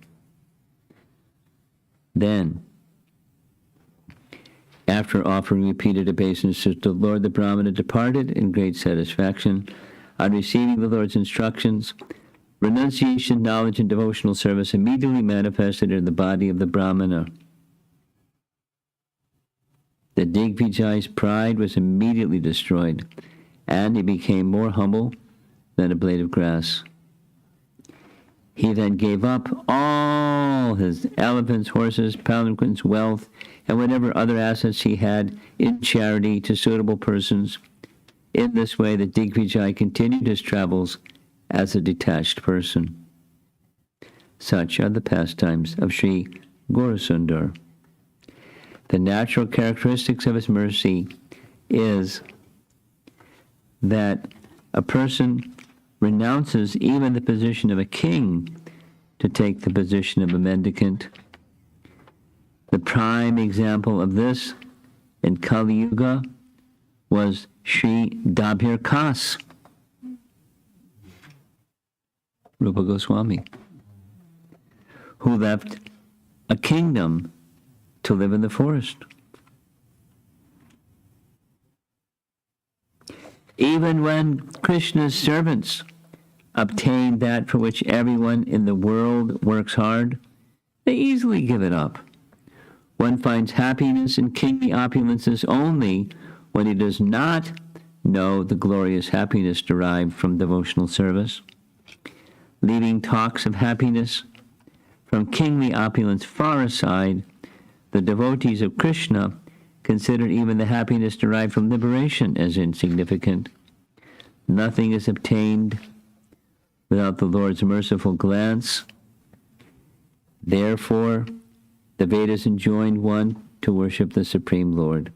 Then, after offering repeated obeisances to the Lord, the Brahmana departed in great satisfaction. On receiving the Lord's instructions, renunciation, knowledge, and devotional service immediately manifested in the body of the Brahmana. The Digvijay's pride was immediately destroyed, and he became more humble than a blade of grass. He then gave up all his elephants, horses, palanquins, wealth, and whatever other assets he had in charity to suitable persons. In this way, the Digvijay continued his travels as a detached person. Such are the pastimes of Sri Gaurasundar. The natural characteristics of his mercy is that a person renounces even the position of a king to take the position of a mendicant. The prime example of this in Kali Yuga was Sri Dabir Kas, Rupa Goswami, who left a kingdom to live in the forest. Even when Krishna's servants obtain that for which everyone in the world works hard, they easily give it up. One finds happiness in kingly opulences only when he does not know the glorious happiness derived from devotional service. Leaving talks of happiness from kingly opulence far aside, the devotees of Krishna consider even the happiness derived from liberation as insignificant. Nothing is obtained without the Lord's merciful glance. Therefore, the Vedas enjoined one to worship the Supreme Lord.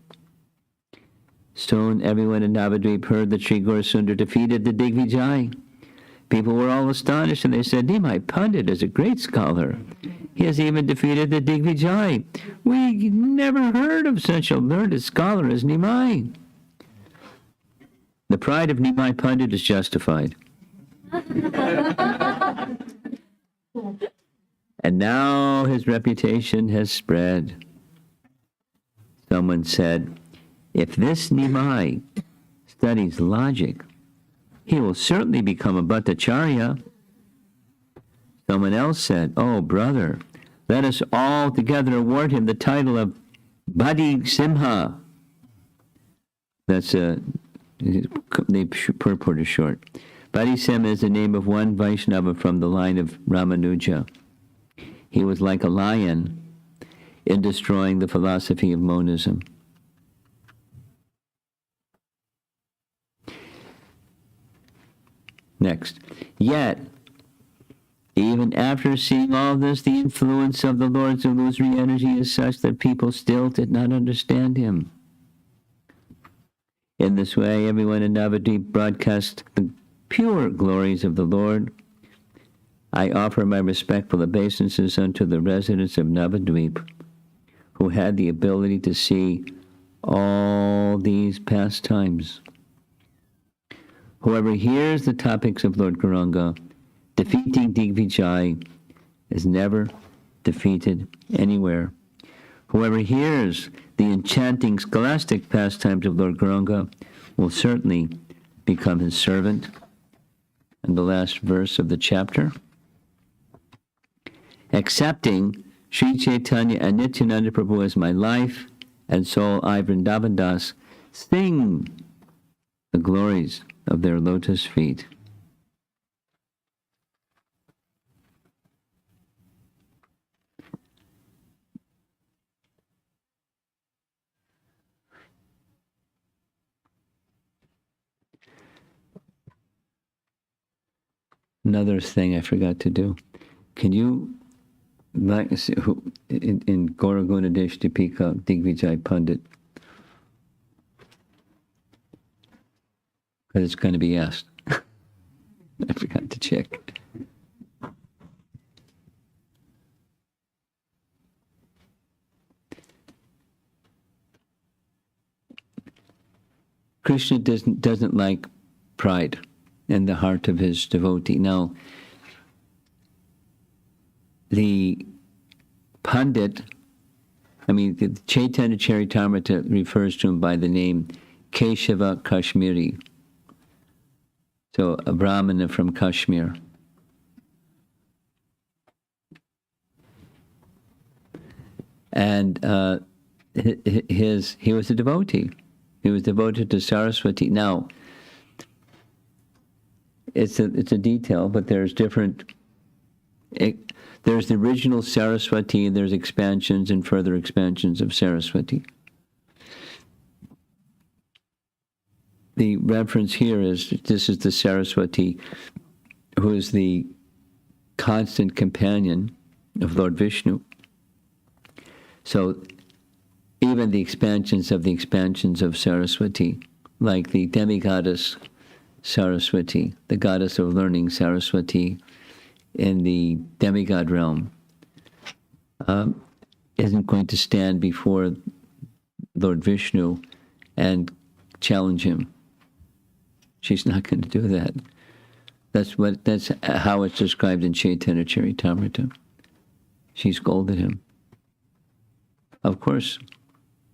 Soon everyone in Navadvip heard that Sri Gaurasundar defeated the Digvijay. People were all astonished, and they said, Nimai Pandit is a great scholar. He has even defeated the Digvijay. We never heard of such a learned scholar as Nimai. The pride of Nimai Pandit is justified. And now his reputation has spread. Someone said, if this Nimai studies logic, he will certainly become a Bhattacharya. Someone else said, oh, brother, let us all together award him the title of Badi Simha. That's the purport is short. Badi Simha is the name of one Vaishnava from the line of Ramanuja. He was like a lion in destroying the philosophy of monism. Next. Yet, even after seeing all this, the influence of the Lord's illusory energy is such that people still did not understand him. In this way, everyone in Navadvip broadcast the pure glories of the Lord. I offer my respectful obeisances unto the residents of Navadvip, who had the ability to see all these pastimes. Whoever hears the topics of Lord Gauranga, defeating Digvijay is never defeated anywhere. Whoever hears the enchanting scholastic pastimes of Lord Gauranga will certainly become his servant. And the last verse of the chapter. Accepting Sri Chaitanya and Nityananda Prabhu as my life and soul, I, Vrindavan Das, sing the glories of their lotus feet. Another thing I forgot to do. Can you, in Gaura Gunadesh Deepika, Digvijay Pandit, because it's going to be asked. I forgot to check. Krishna doesn't like pride in the heart of his devotee. Now, the Pandit, the Chaitanya Charitamrita refers to him by the name Keshava Kashmiri. So, a Brahmana from Kashmir. And he was a devotee. He was devoted to Saraswati. Now, it's a detail, but there's different. There's the original Saraswati, and there's expansions and further expansions of Saraswati. The reference here is, this is the Saraswati who is the constant companion of Lord Vishnu. So even the expansions of Saraswati, like the demigoddess Saraswati, the goddess of learning Saraswati in the demigod realm, isn't going to stand before Lord Vishnu and challenge him. She's not going to do that. That's how it's described in Chaitanya Charitamrita. She scolded him. Of course,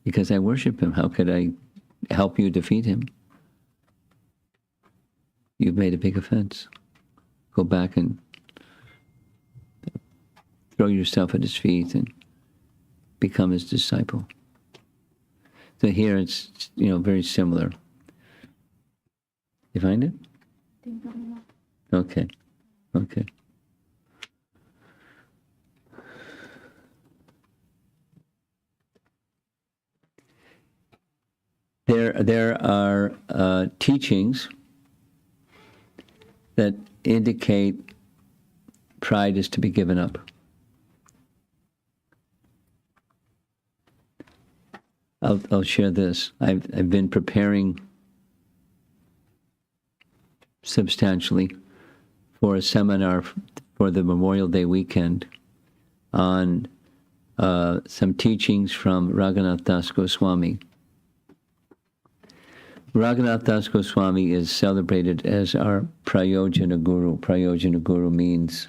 because I worship him. How could I help you defeat him? You've made a big offense. Go back and throw yourself at his feet and become his disciple. So here it's, very similar. You find it? Okay. There are teachings that indicate pride is to be given up. I'll share this. I've been preparing substantially for a seminar for the Memorial Day weekend on some teachings from Raghunath Das Goswami. Raghunath Das Goswami is celebrated as our Prayojana Guru. Prayojana Guru means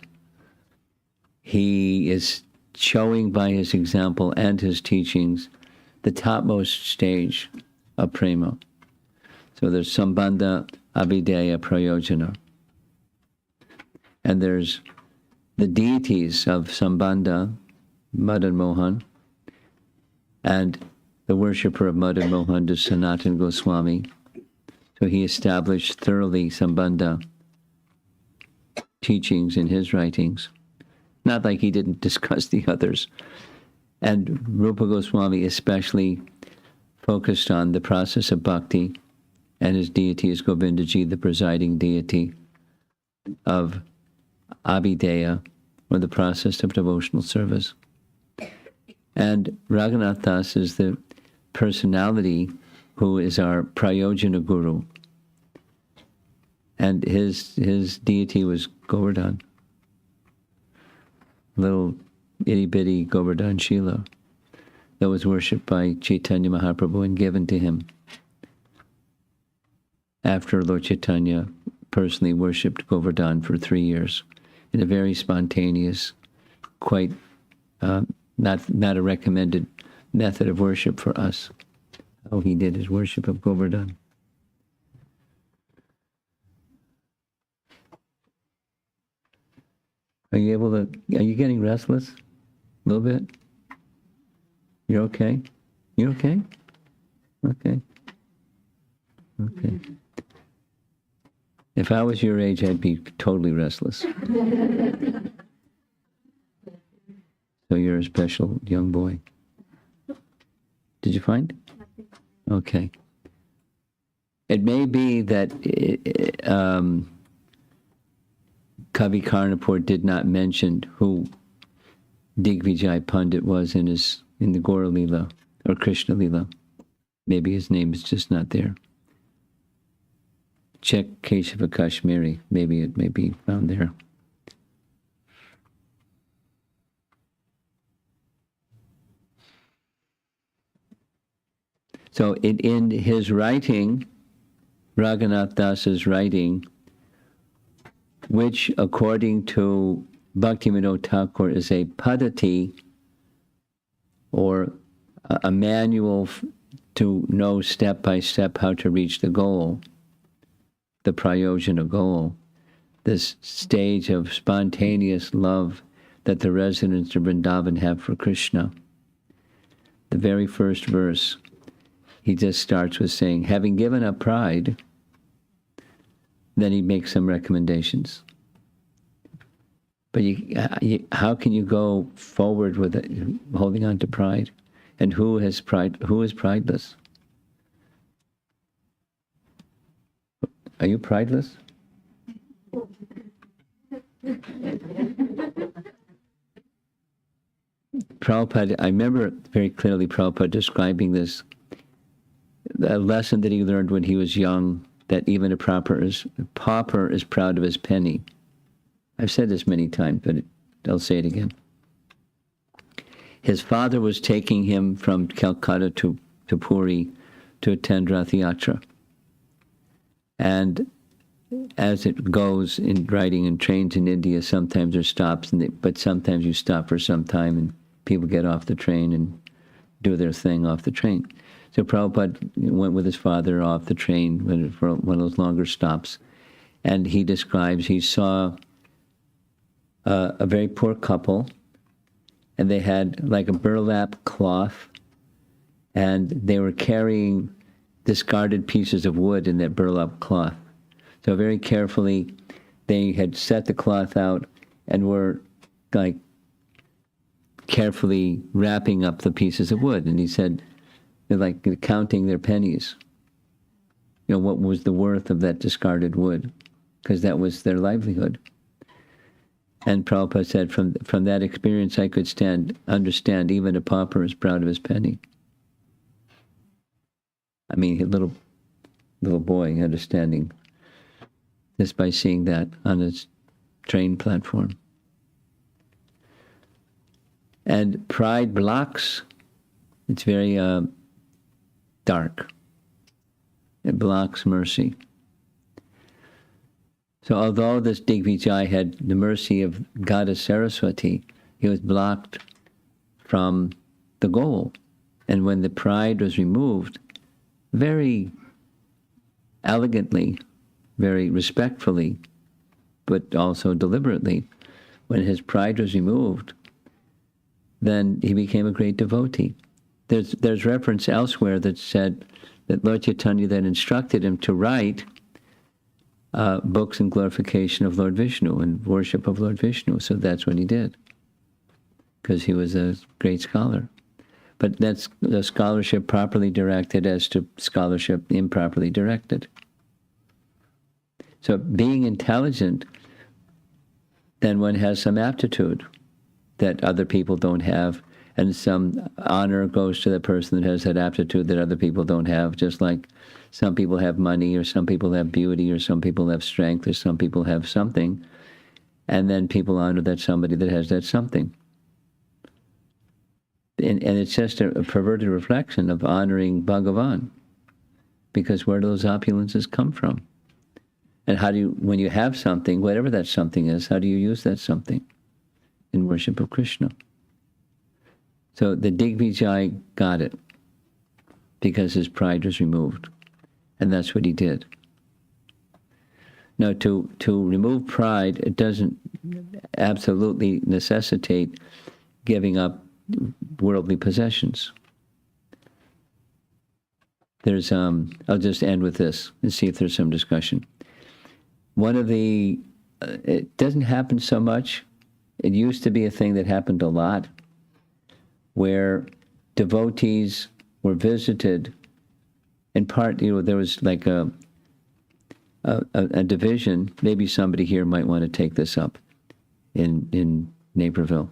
he is showing by his example and his teachings the topmost stage of prema. So there's Sambandha, Abhideya, Prayojana. And there's the deities of Sambandha, Madan Mohan, and the worshipper of Madan Mohan is Sanatana Goswami. So he established thoroughly Sambandha teachings in his writings. Not like he didn't discuss the others. And Rupa Goswami especially focused on the process of bhakti, and his deity is Govindaji, the presiding deity of Abhideya, or the process of devotional service. And Raghunath Das is the personality who is our Prayojana Guru. And his deity was Govardhan, little itty-bitty Govardhan Shila that was worshipped by Chaitanya Mahaprabhu and given to him after Lord Chaitanya personally worshipped Govardhan for 3 years in a very spontaneous, quite not a recommended method of worship for us, how he did his worship of Govardhan. Are you getting restless? A little bit? You're okay? You okay? Okay. If I was your age, I'd be totally restless. So you're a special young boy. Did you find? Okay. It may be that Kavi Karnapur did not mention who Digvijay Pandit was in the Gaura Leela or Krishna Leela. Maybe his name is just not there. Check Keshava Kashmiri. Maybe it may be found there. So in his writing, Raghunath Das's writing, which according to Bhaktivinoda Thakur is a padati, or a manual to know step by step how to reach the goal, the prayojana goal, this stage of spontaneous love that the residents of Vrindavan have for Krishna. the very first verse, he just starts with saying, having given up pride, then he makes some recommendations. But how can you go forward with it, holding on to pride? And who has pride? Who is prideless? Are you prideless? Prabhupada, I remember very clearly Prabhupada describing this, a lesson that he learned when he was young, that even a pauper is proud of his penny. I've said this many times, but I'll say it again. His father was taking him from Calcutta to Puri to attend Rath Yatra. And as it goes in riding in trains in India, sometimes there stops, but sometimes you stop for some time and people get off the train and do their thing off the train. So Prabhupada went with his father off the train for one of those longer stops. And he describes, he saw a very poor couple, and they had like a burlap cloth, and they were carrying discarded pieces of wood in that burlap cloth. So very carefully, they had set the cloth out and were like carefully wrapping up the pieces of wood. And he said, they're like counting their pennies. You know, what was the worth of that discarded wood? Because that was their livelihood. And Prabhupada said, from that experience, I could understand even a pauper is proud of his penny. I mean, a little boy understanding just by seeing that on his train platform. And pride blocks. It's very dark. It blocks mercy. So although this Digvijay had the mercy of Goddess Saraswati, he was blocked from the goal. And when the pride was removed, very elegantly, very respectfully, but also deliberately, when his pride was removed, then he became a great devotee. There's reference elsewhere that said that Lord Chaitanya then instructed him to write books in glorification of Lord Vishnu and worship of Lord Vishnu. So that's what he did, because he was a great scholar. But that's the scholarship properly directed as to scholarship improperly directed. So being intelligent, then one has some aptitude that other people don't have, and some honor goes to the person that has that aptitude that other people don't have, just like some people have money, or some people have beauty, or some people have strength, or some people have something, and then people honor that somebody that has that something. And it's just a perverted reflection of honoring Bhagavan, because where do those opulences come from? And how do you, when you have something, whatever that something is, how do you use that something in worship of Krishna? So the Digvijay got it because his pride was removed, and that's what he did. Now, to remove pride, it doesn't absolutely necessitate giving up worldly possessions. There's, I'll just end with this and see if there's some discussion. One of the, it doesn't happen so much. It used to be a thing that happened a lot, where devotees were visited. In part, there was like a division. Maybe somebody here might want to take this up in Naperville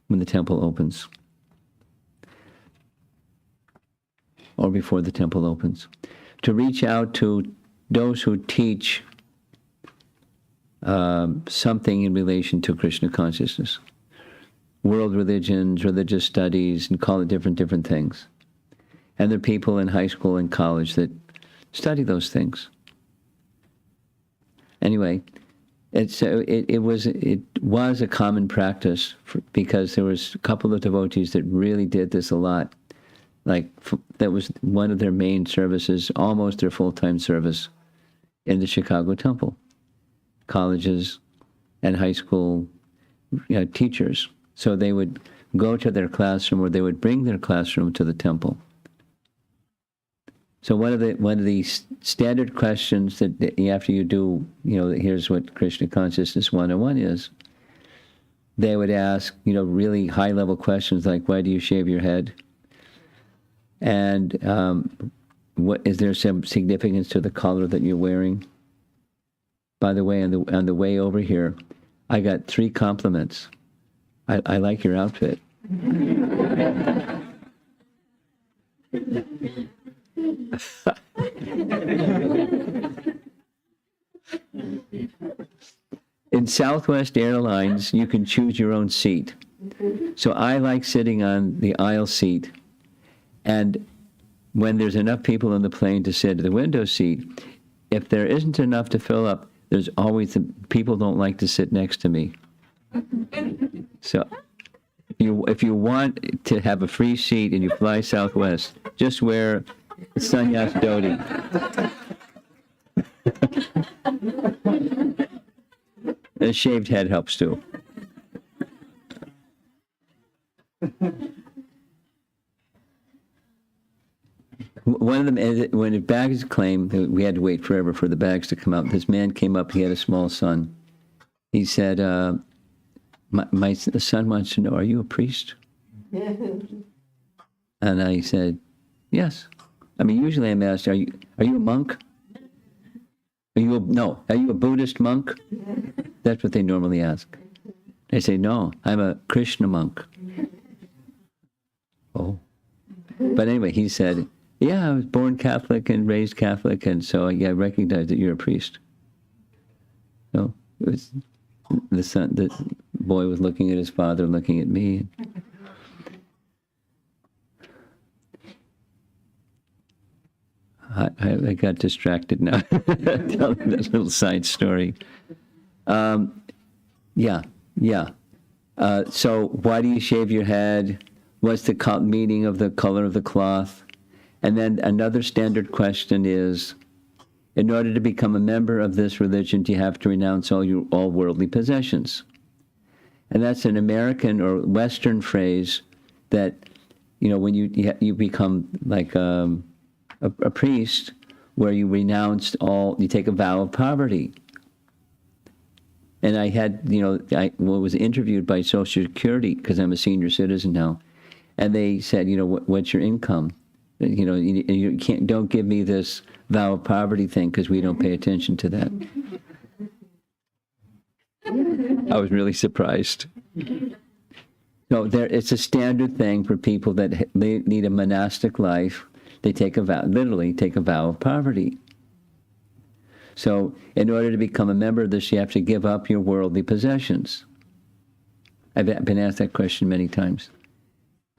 when the temple opens, or before the temple opens, to reach out to those who teach something in relation to Krishna consciousness. World religions, religious studies, and call it different things. And there are people in high school and college that study those things. Anyway, it was a common practice because there was a couple of devotees that really did this a lot. Like, that was one of their main services, almost their full-time service in the Chicago Temple. Colleges and high school teachers. So they would go to their classroom, or they would bring their classroom to the temple. So one of the standard questions that after you do, here's what Krishna Consciousness 101 is. They would ask, really high-level questions like, why do you shave your head? And what is there some significance to the color that you're wearing? By the way, on the way over here, I got 3 compliments. I like your outfit. In Southwest Airlines, you can choose your own seat. So I like sitting on the aisle seat. And when there's enough people on the plane to sit at the window seat, if there isn't enough to fill up, there's always people don't like to sit next to me. So if you want to have a free seat and you fly Southwest, just wear sannyas dhoti. A shaved head helps too. One of them, when the bags came, we had to wait forever for the bags to come out. This man came up, he had a small son. He said, the son wants to know, are you a priest? And I said, yes. I mean, usually I'm asked, are you a monk? Are you a Buddhist monk? That's what they normally ask. I say, no, I'm a Krishna monk. Oh. But anyway, he said, yeah, I was born Catholic and raised Catholic, and so I recognize that you're a priest. So it was the boy was looking at his father, looking at me. I got distracted now. Telling that little side story. So why do you shave your head? What's the meaning of the color of the cloth? And then another standard question is, in order to become a member of this religion, do you have to renounce all worldly possessions? And that's an American or Western phrase that, when you become like a priest, where you renounce you take a vow of poverty. And I had, I was interviewed by Social Security because I'm a senior citizen now, and they said, what's your income? You don't give me this vow of poverty thing because we don't pay attention to that. I was really surprised. No, it's a standard thing for people that lead a monastic life. They literally take a vow of poverty. So in order to become a member of this, you have to give up your worldly possessions. I've been asked that question many times.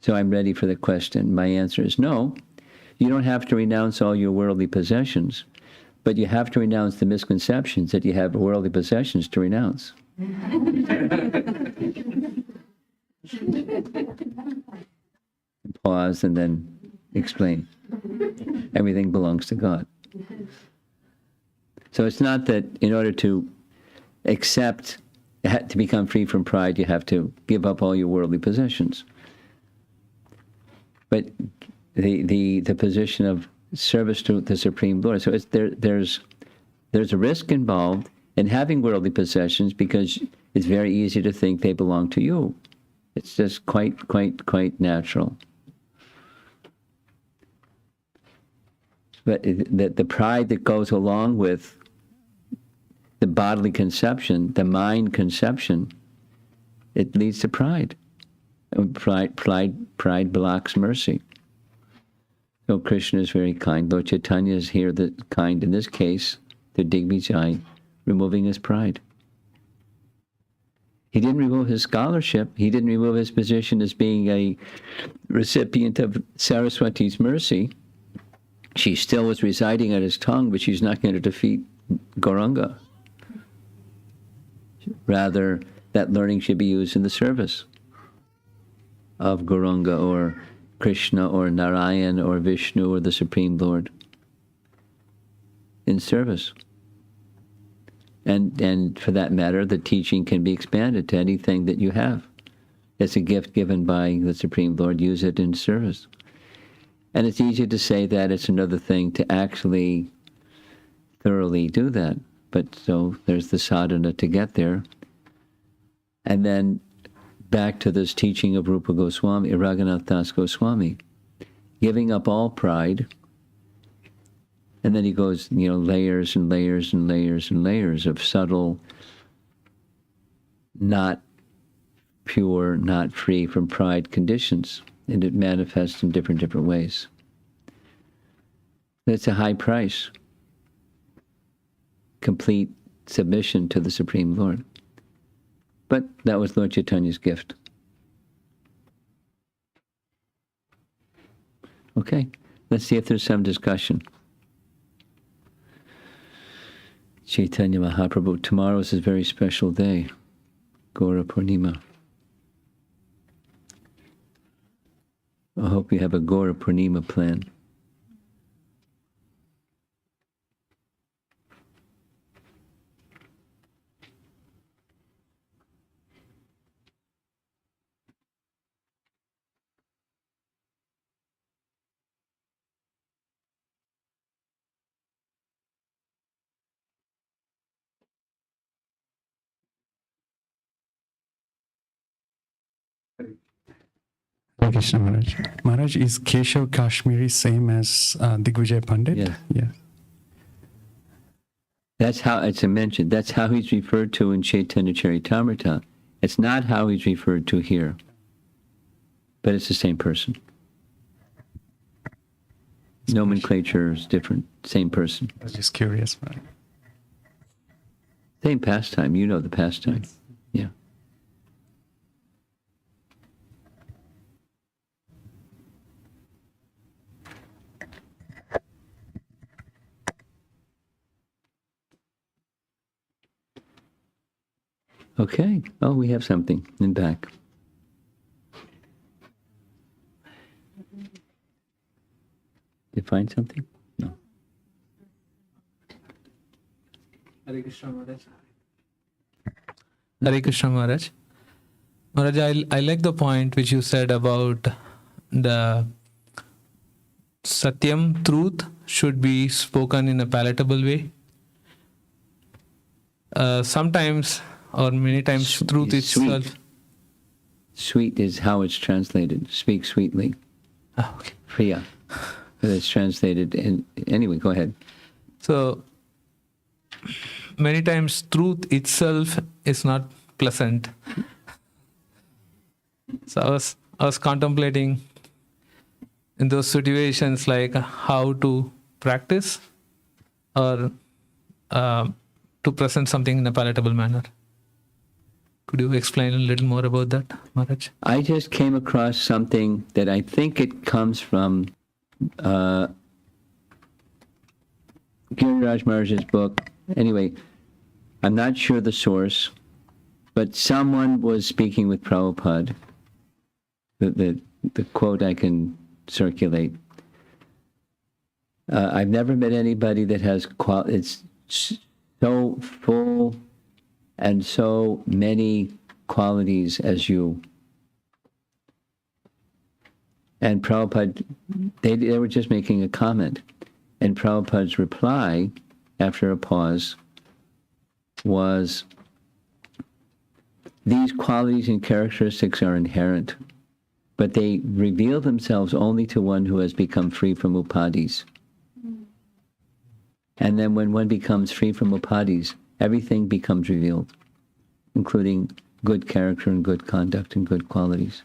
So I'm ready for the question. My answer is no. You don't have to renounce all your worldly possessions, but you have to renounce the misconceptions that you have worldly possessions to renounce. Pause and then explain. Everything belongs to God. So it's not that in order to to become free from pride, you have to give up all your worldly possessions. But the position of service to the Supreme Lord. So there's a risk involved in having worldly possessions because it's very easy to think they belong to you. It's just quite natural. But the pride that goes along with the bodily conception, the mind conception, it leads to pride. Pride blocks mercy. So Krishna is very kind. Lord Chaitanya is here, the kind in this case, to Digvijay, removing his pride. He didn't remove his scholarship. He didn't remove his position as being a recipient of Saraswati's mercy. She still was residing at his tongue, but she's not going to defeat Gauranga. Rather, that learning should be used in the service of Gauranga or Krishna or Narayan or Vishnu or the Supreme Lord. In service. And for that matter, the teaching can be expanded to anything that you have. It's a gift given by the Supreme Lord. Use it in service. And it's easy to say that. It's another thing to actually thoroughly do that. But so there's the sadhana to get there. And then back to this teaching of Rupa Goswami, Raghunath Das Goswami, giving up all pride. And then he goes, layers and layers and layers and layers of subtle, not pure, not free from pride conditions. And it manifests in different ways. It's a high price. Complete submission to the Supreme Lord. But that was Lord Chaitanya's gift. Okay, let's see if there's some discussion. Chaitanya Mahaprabhu, tomorrow is a very special day. Gaura Purnima. I hope you have a Gaura Purnima plan. Hare Krishna Maharaj. Maharaj, is Keshav Kashmiri same as Digvijay Pandit? Yes. Yes. That's how it's mentioned. That's how he's referred to in Chaitanya Charitamrita. It's not how he's referred to here. But it's the same person. Nomenclature is different. Same person. I was just curious. Maharaj. Same pastime. You know the pastime. Yeah. Okay. Oh, we have something in back. Did you find something? No. Hare Krishna Maharaj. Hare Krishna Maharaj. Maharaj, I like the point which you said about the Satyam, truth, should be spoken in a palatable way. Sometimes or many times truth itself. Sweet. Sweet is how it's translated. Speak sweetly. Ah, okay. Priya. It's translated in... Anyway, go ahead. So, many times truth itself is not pleasant. So I was contemplating in those situations like how to practice or to present something in a palatable manner. Could you explain a little more about that, Maharaj? I just came across something that I think it comes from Giriraj Maharaj's book. Anyway, I'm not sure the source, but someone was speaking with Prabhupada. The quote I can circulate. I've never met anybody that has it's so full and so many qualities as you. And Prabhupada, they were just making a comment. And Prabhupada's reply, after a pause, was, these qualities and characteristics are inherent, but they reveal themselves only to one who has become free from upadis. And then when one becomes free from upadis, everything becomes revealed, including good character and good conduct and good qualities.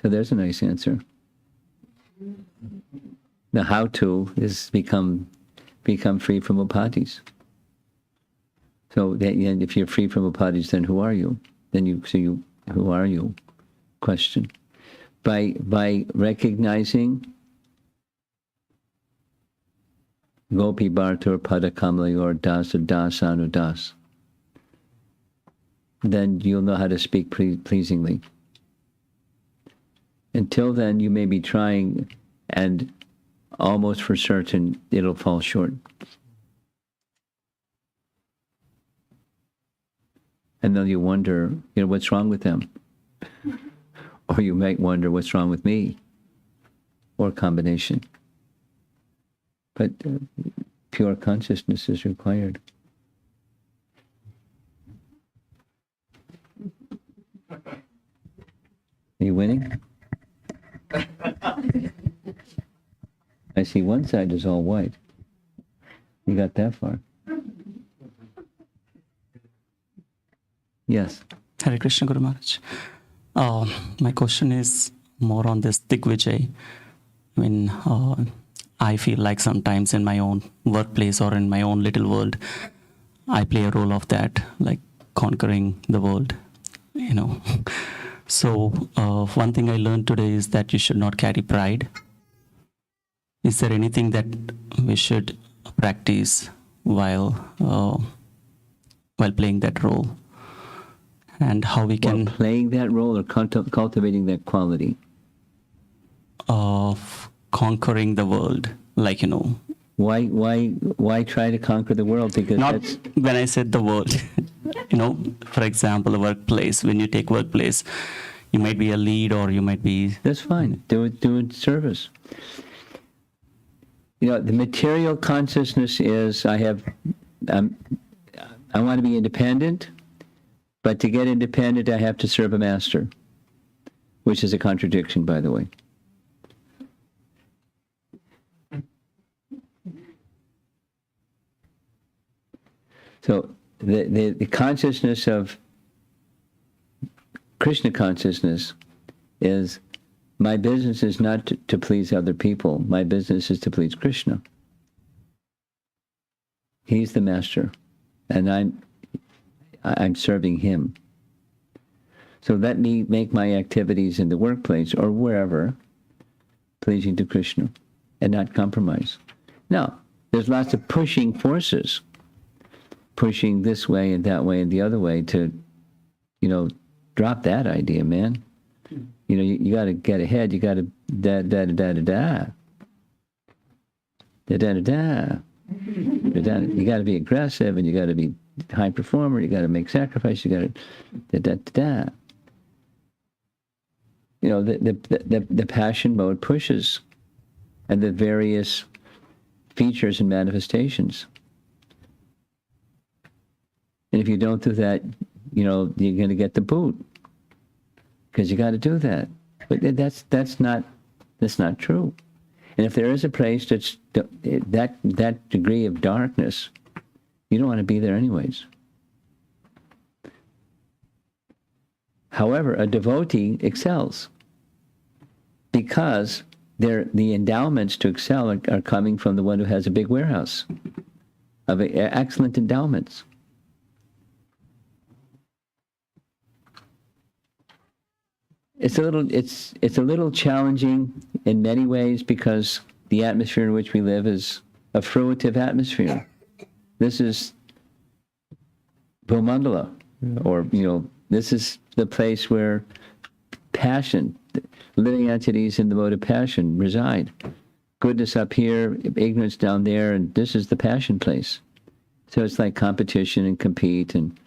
So there's a nice answer. The how-to is become free from upadis. So that, and if you're free from upadis, then who are you? Who are you? Question. By recognizing Gopi Bhartur Pada Kamalayor Dasa Das Anudas, then you'll know how to speak pleasingly. Until then, you may be trying, and almost for certain, it'll fall short. And then you wonder, what's wrong with them? Or you might wonder, what's wrong with me? Or a combination. But pure consciousness is required. Are you winning? I see one side is all white. You got that far. Yes. Hare Krishna, Guru Maharaj. My question is more on this Digvijay. I mean, I feel like sometimes in my own workplace or in my own little world, I play a role of that, like conquering the world, So one thing I learned today is that you should not carry pride. Is there anything that we should practice while playing that role? And how we can... While playing that role or cultivating that quality? Of conquering the world, Why try to conquer the world? Because not when I said the world, for example, a workplace. When you take workplace, you might be a lead or you might be... That's fine. Do it service. The material consciousness is, I want to be independent, but to get independent, I have to serve a master, which is a contradiction, by the way. So the consciousness of Krishna consciousness is, my business is not to please other people. My business is to please Krishna. He's the master, and I'm serving him. So let me make my activities in the workplace or wherever pleasing to Krishna and not compromise. Now, there's lots of pushing forces, pushing this way and that way and the other way to, drop that idea, man. You got to get ahead. You got to da-da-da-da-da-da. Da-da-da-da. You got to be aggressive, and you got to be high performer. You got to make sacrifice. You got to da-da-da-da. The passion mode pushes, and the various features and manifestations. And if you don't do that, you're going to get the boot, because you got to do that. But that's not true. And if there is a place that's that degree of darkness, you don't want to be there anyways. However, a devotee excels because the endowments to excel are coming from the one who has a big warehouse of excellent endowments. It's a little challenging in many ways because the atmosphere in which we live is a fruitive atmosphere. This is Bhumandala, or this is the place where passion, living entities in the mode of passion reside. Goodness up here, ignorance down there, and this is the passion place. So it's like competition and compete and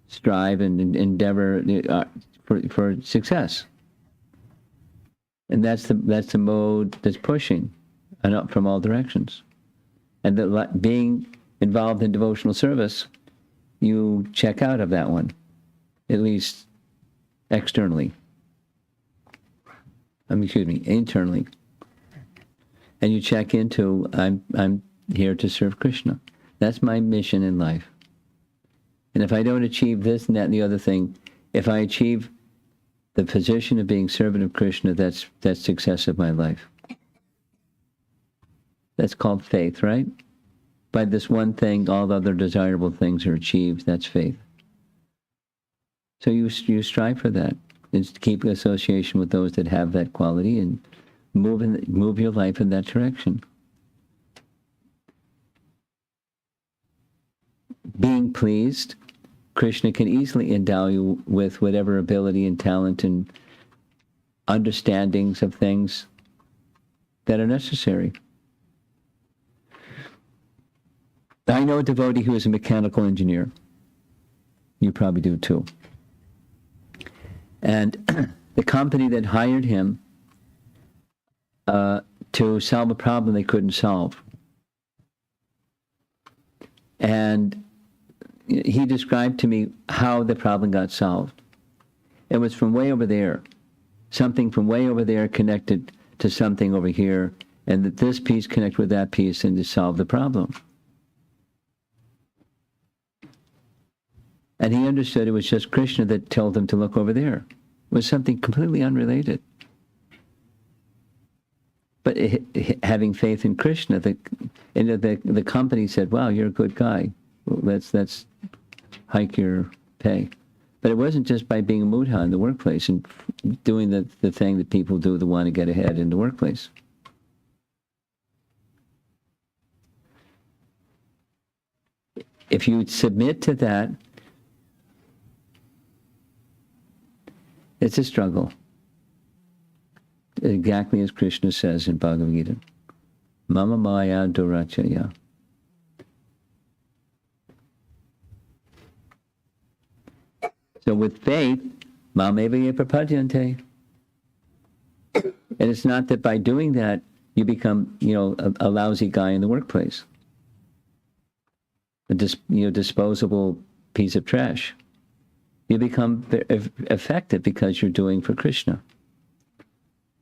strive and endeavor for success. And that's the mode that's pushing and up from all directions. And being involved in devotional service, you check out of that one, at least externally. Internally. And you check into, I'm here to serve Krishna. That's my mission in life. And if I don't achieve this and that and the other thing, if I achieve the position of being servant of Krishna, that's success of my life. That's called faith, right? By this one thing, all the other desirable things are achieved. That's faith. So you strive for that. Is to keep association with those that have that quality and move your life in that direction. Being pleased, Krishna can easily endow you with whatever ability and talent and understandings of things that are necessary. I know a devotee who is a mechanical engineer. You probably do too. And the company that hired him to solve a problem they couldn't solve. And he described to me how the problem got solved. It was from way over there. Something from way over there connected to something over here, and that this piece connected with that piece and to solve the problem. And he understood it was just Krishna that told him to look over there. It was something completely unrelated. But having faith in Krishna, the company said, "Wow, you're a good guy. Let's hike your pay." But it wasn't just by being a mudha in the workplace and doing the thing that people do that want to get ahead in the workplace. If you submit to that, it's a struggle. Exactly as Krishna says in Bhagavad Gita. Mama maya durachaya. So with faith, mameva prapadyante. And it's not that by doing that, you become, a lousy guy in the workplace. A disposable piece of trash. You become effective because you're doing for Krishna.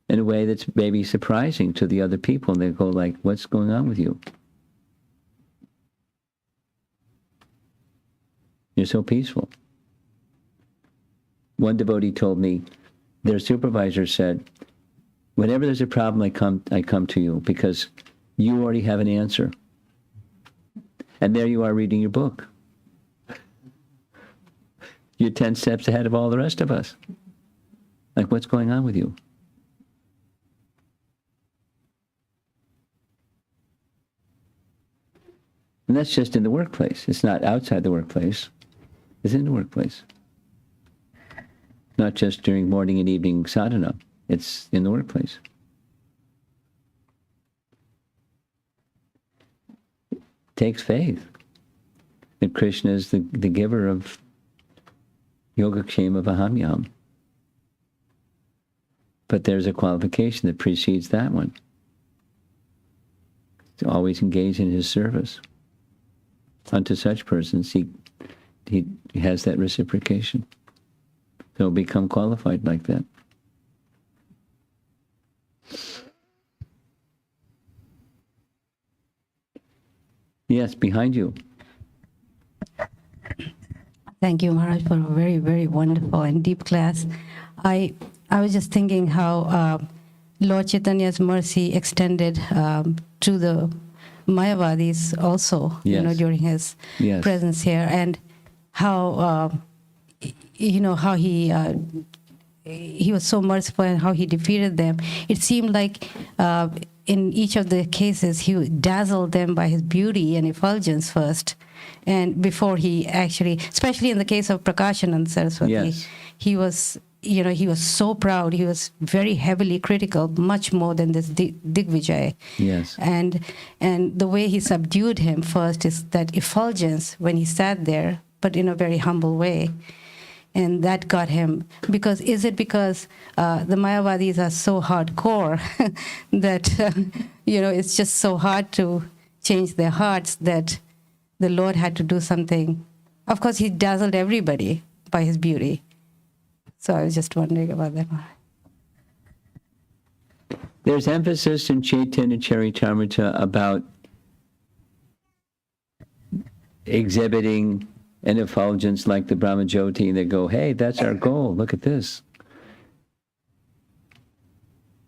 In a way that's maybe surprising to the other people, and they go like, "What's going on with you? You're so peaceful." One devotee told me, their supervisor said, "Whenever there's a problem, I come to you because you already have an answer. And there you are reading your book. You're 10 steps ahead of all the rest of us. Like, what's going on with you?" And that's just in the workplace. It's not outside the workplace. It's in the workplace. Not just during morning and evening sadhana. It's in the workplace. It takes faith that Krishna is the giver of Yogakshema Vahamyam. But there's a qualification that precedes that one. To always engage in his service. Unto such persons, he has that reciprocation. So become qualified like that. Yes, behind you. Thank you, Maharaj, for a very, very wonderful and deep class. I was just thinking how Lord Chaitanya's mercy extended to the Mayavadis also, Yes. during his Yes. presence here, and how how he was so merciful and how he defeated them. It seemed like in each of the cases he dazzled them by his beauty and effulgence first, and before he actually, especially in the case of Prakashanand Saraswati, Yes. he was so proud. He was very heavily critical, much more than this Digvijay. Yes. And the way he subdued him first is that effulgence when he sat there, but in a very humble way. And that got him, because the Mayavadis are so hardcore that, it's just so hard to change their hearts that the Lord had to do something. Of course, he dazzled everybody by his beauty. So I was just wondering about that. There's emphasis in Chaitanya Charitamrita about exhibiting an effulgence like the Brahmajyoti, and they go, "Hey, that's our goal. Look at this."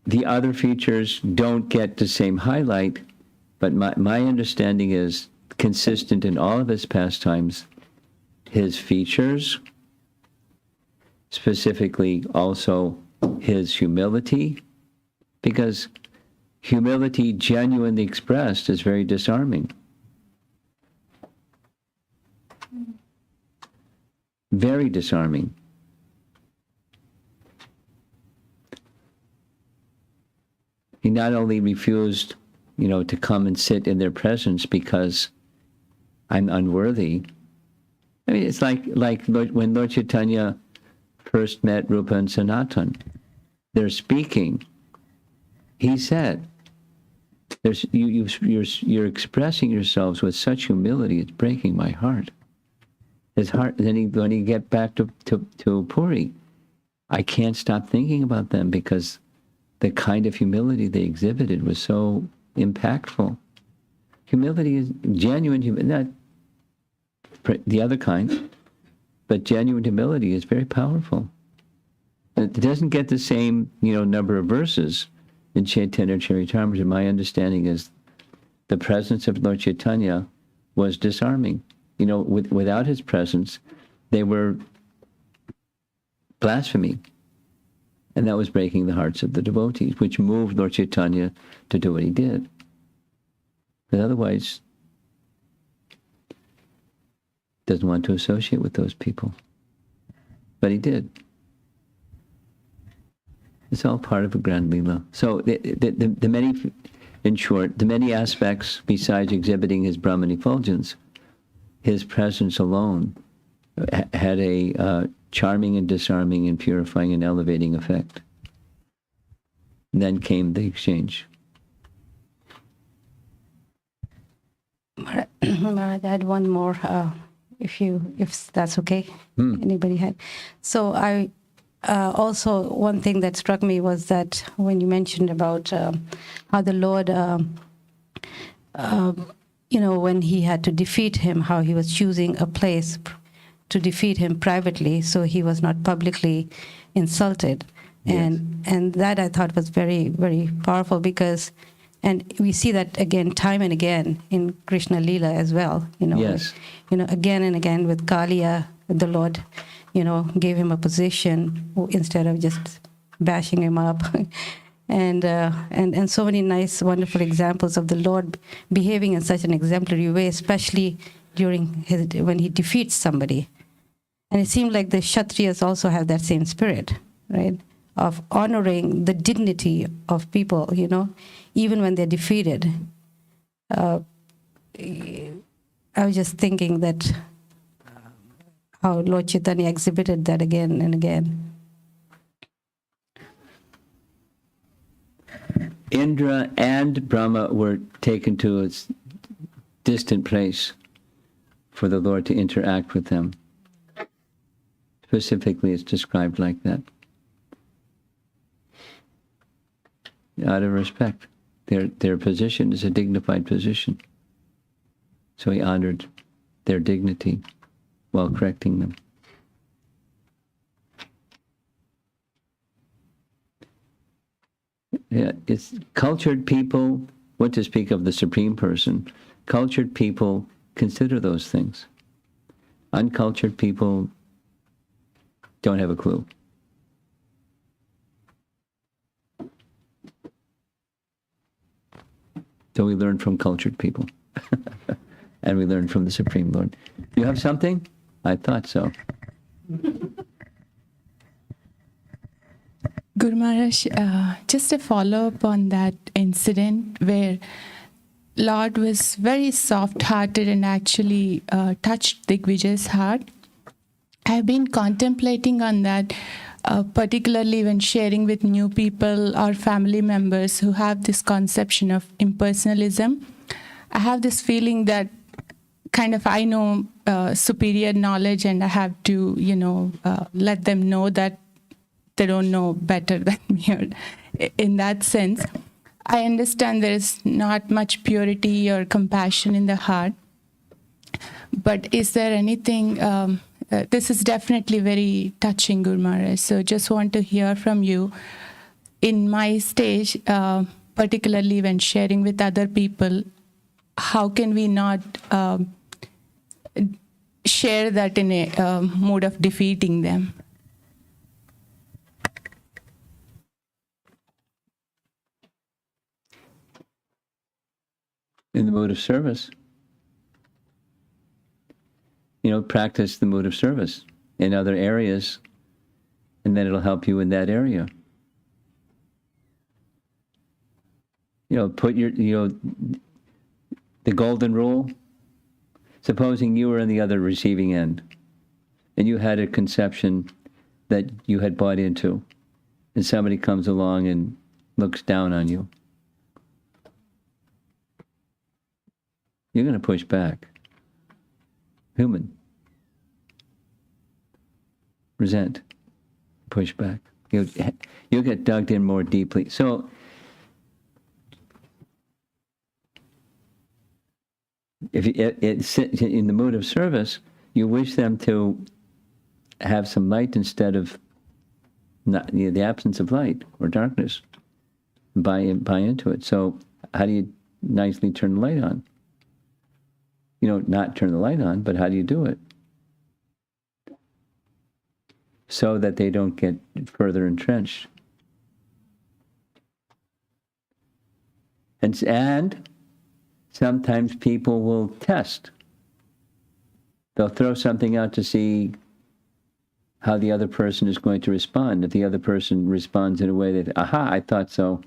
The other features don't get the same highlight, but my understanding is consistent in all of his pastimes. His features, specifically also his humility, because humility genuinely expressed is very disarming. Very disarming. He not only refused, to come and sit in their presence because I'm unworthy, I mean, it's like when Lord Chaitanya first met Rupa and Sanatan. They're speaking. He said, you're expressing yourselves with such humility, it's breaking my heart. His heart. Then when he get back to Puri, I can't stop thinking about them because the kind of humility they exhibited was so impactful. Humility is genuine humility, not the other kind, but genuine humility is very powerful. It doesn't get the same, number of verses in Chaitanya Charitamrita. My understanding is the presence of Lord Chaitanya was disarming. Without his presence, they were blasphemy. And that was breaking the hearts of the devotees, which moved Lord Chaitanya to do what he did. But otherwise, doesn't want to associate with those people. But he did. It's all part of a grand lila. So the many, in short, the many aspects besides exhibiting his Brahman effulgence, his presence alone had a charming and disarming and purifying and elevating effect. And then came the exchange. Maharaj, I had one more, if that's okay. Anybody had? So I also, one thing that struck me was that when you mentioned about how the Lord, when he had to defeat him, how he was choosing a place to defeat him privately, so he was not publicly insulted. Yes. And that I thought was very, very powerful because, and we see that again, time and again in Krishna Leela as well. Yes. Again and again with Kaliya, the Lord, gave him a position instead of just bashing him up. and so many nice, wonderful examples of the Lord behaving in such an exemplary way, especially when he defeats somebody. And it seemed like the Kshatriyas also have that same spirit, right? Of honoring the dignity of people, even when they're defeated. I was just thinking that how Lord Chaitanya exhibited that again and again. Indra and Brahma were taken to a distant place for the Lord to interact with them. Specifically, it's described like that. Out of respect. Their position is a dignified position. So he honored their dignity while correcting them. Yeah, it's cultured people, what to speak of the Supreme Person, cultured people consider those things. Uncultured people don't have a clue. So we learn from cultured people. And we learn from the Supreme Lord. You have something? I thought so. Guru Maharaj, just a follow-up on that incident where Lord was very soft-hearted and actually touched Digvijay's heart. I've been contemplating on that, particularly when sharing with new people or family members who have this conception of impersonalism. I have this feeling that kind of I know superior knowledge and I have to, let them know that they don't know better than me. Or in that sense, I understand there is not much purity or compassion in the heart. But is there anything, this is definitely very touching, Guru Maharaj. So just want to hear from you. In my stage, particularly when sharing with other people, how can we not share that in a mode of defeating them? In the mode of service. Practice the mode of service in other areas, and then it'll help you in that area. Put your, the golden rule. Supposing you were in the other receiving end and you had a conception that you had bought into, and somebody comes along and looks down on you, you're going to push back. Human. Resent. Push back. You'll get dug in more deeply. So, if it's in the mood of service, you wish them to have some light instead of the absence of light or darkness. Buy into it. So how do you nicely turn the light on? Not turn the light on, but how do you do it? So that they don't get further entrenched. And sometimes people will test. They'll throw something out to see how the other person is going to respond. If the other person responds in a way that, aha, I thought so.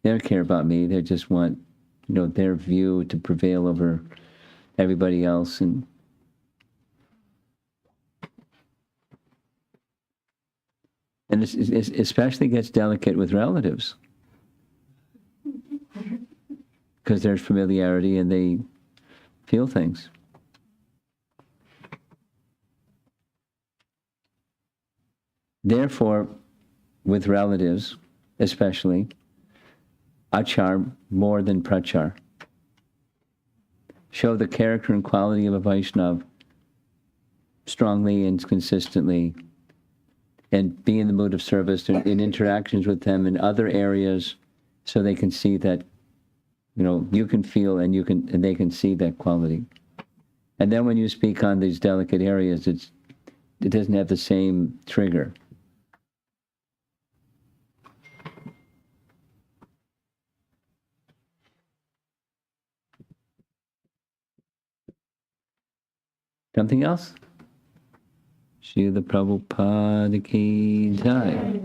They don't care about me. They just want, their view to prevail over everybody else. And it especially gets delicate with relatives. Because there's familiarity and they feel things. Therefore, with relatives, especially, achar more than prachar. Show the character and quality of a Vaishnava strongly and consistently, and be in the mood of service in interactions with them in other areas, so they can see that, you can feel and they can see that quality. And then when you speak on these delicate areas, it doesn't have the same trigger. Something else? Srila Prabhupada ki jai.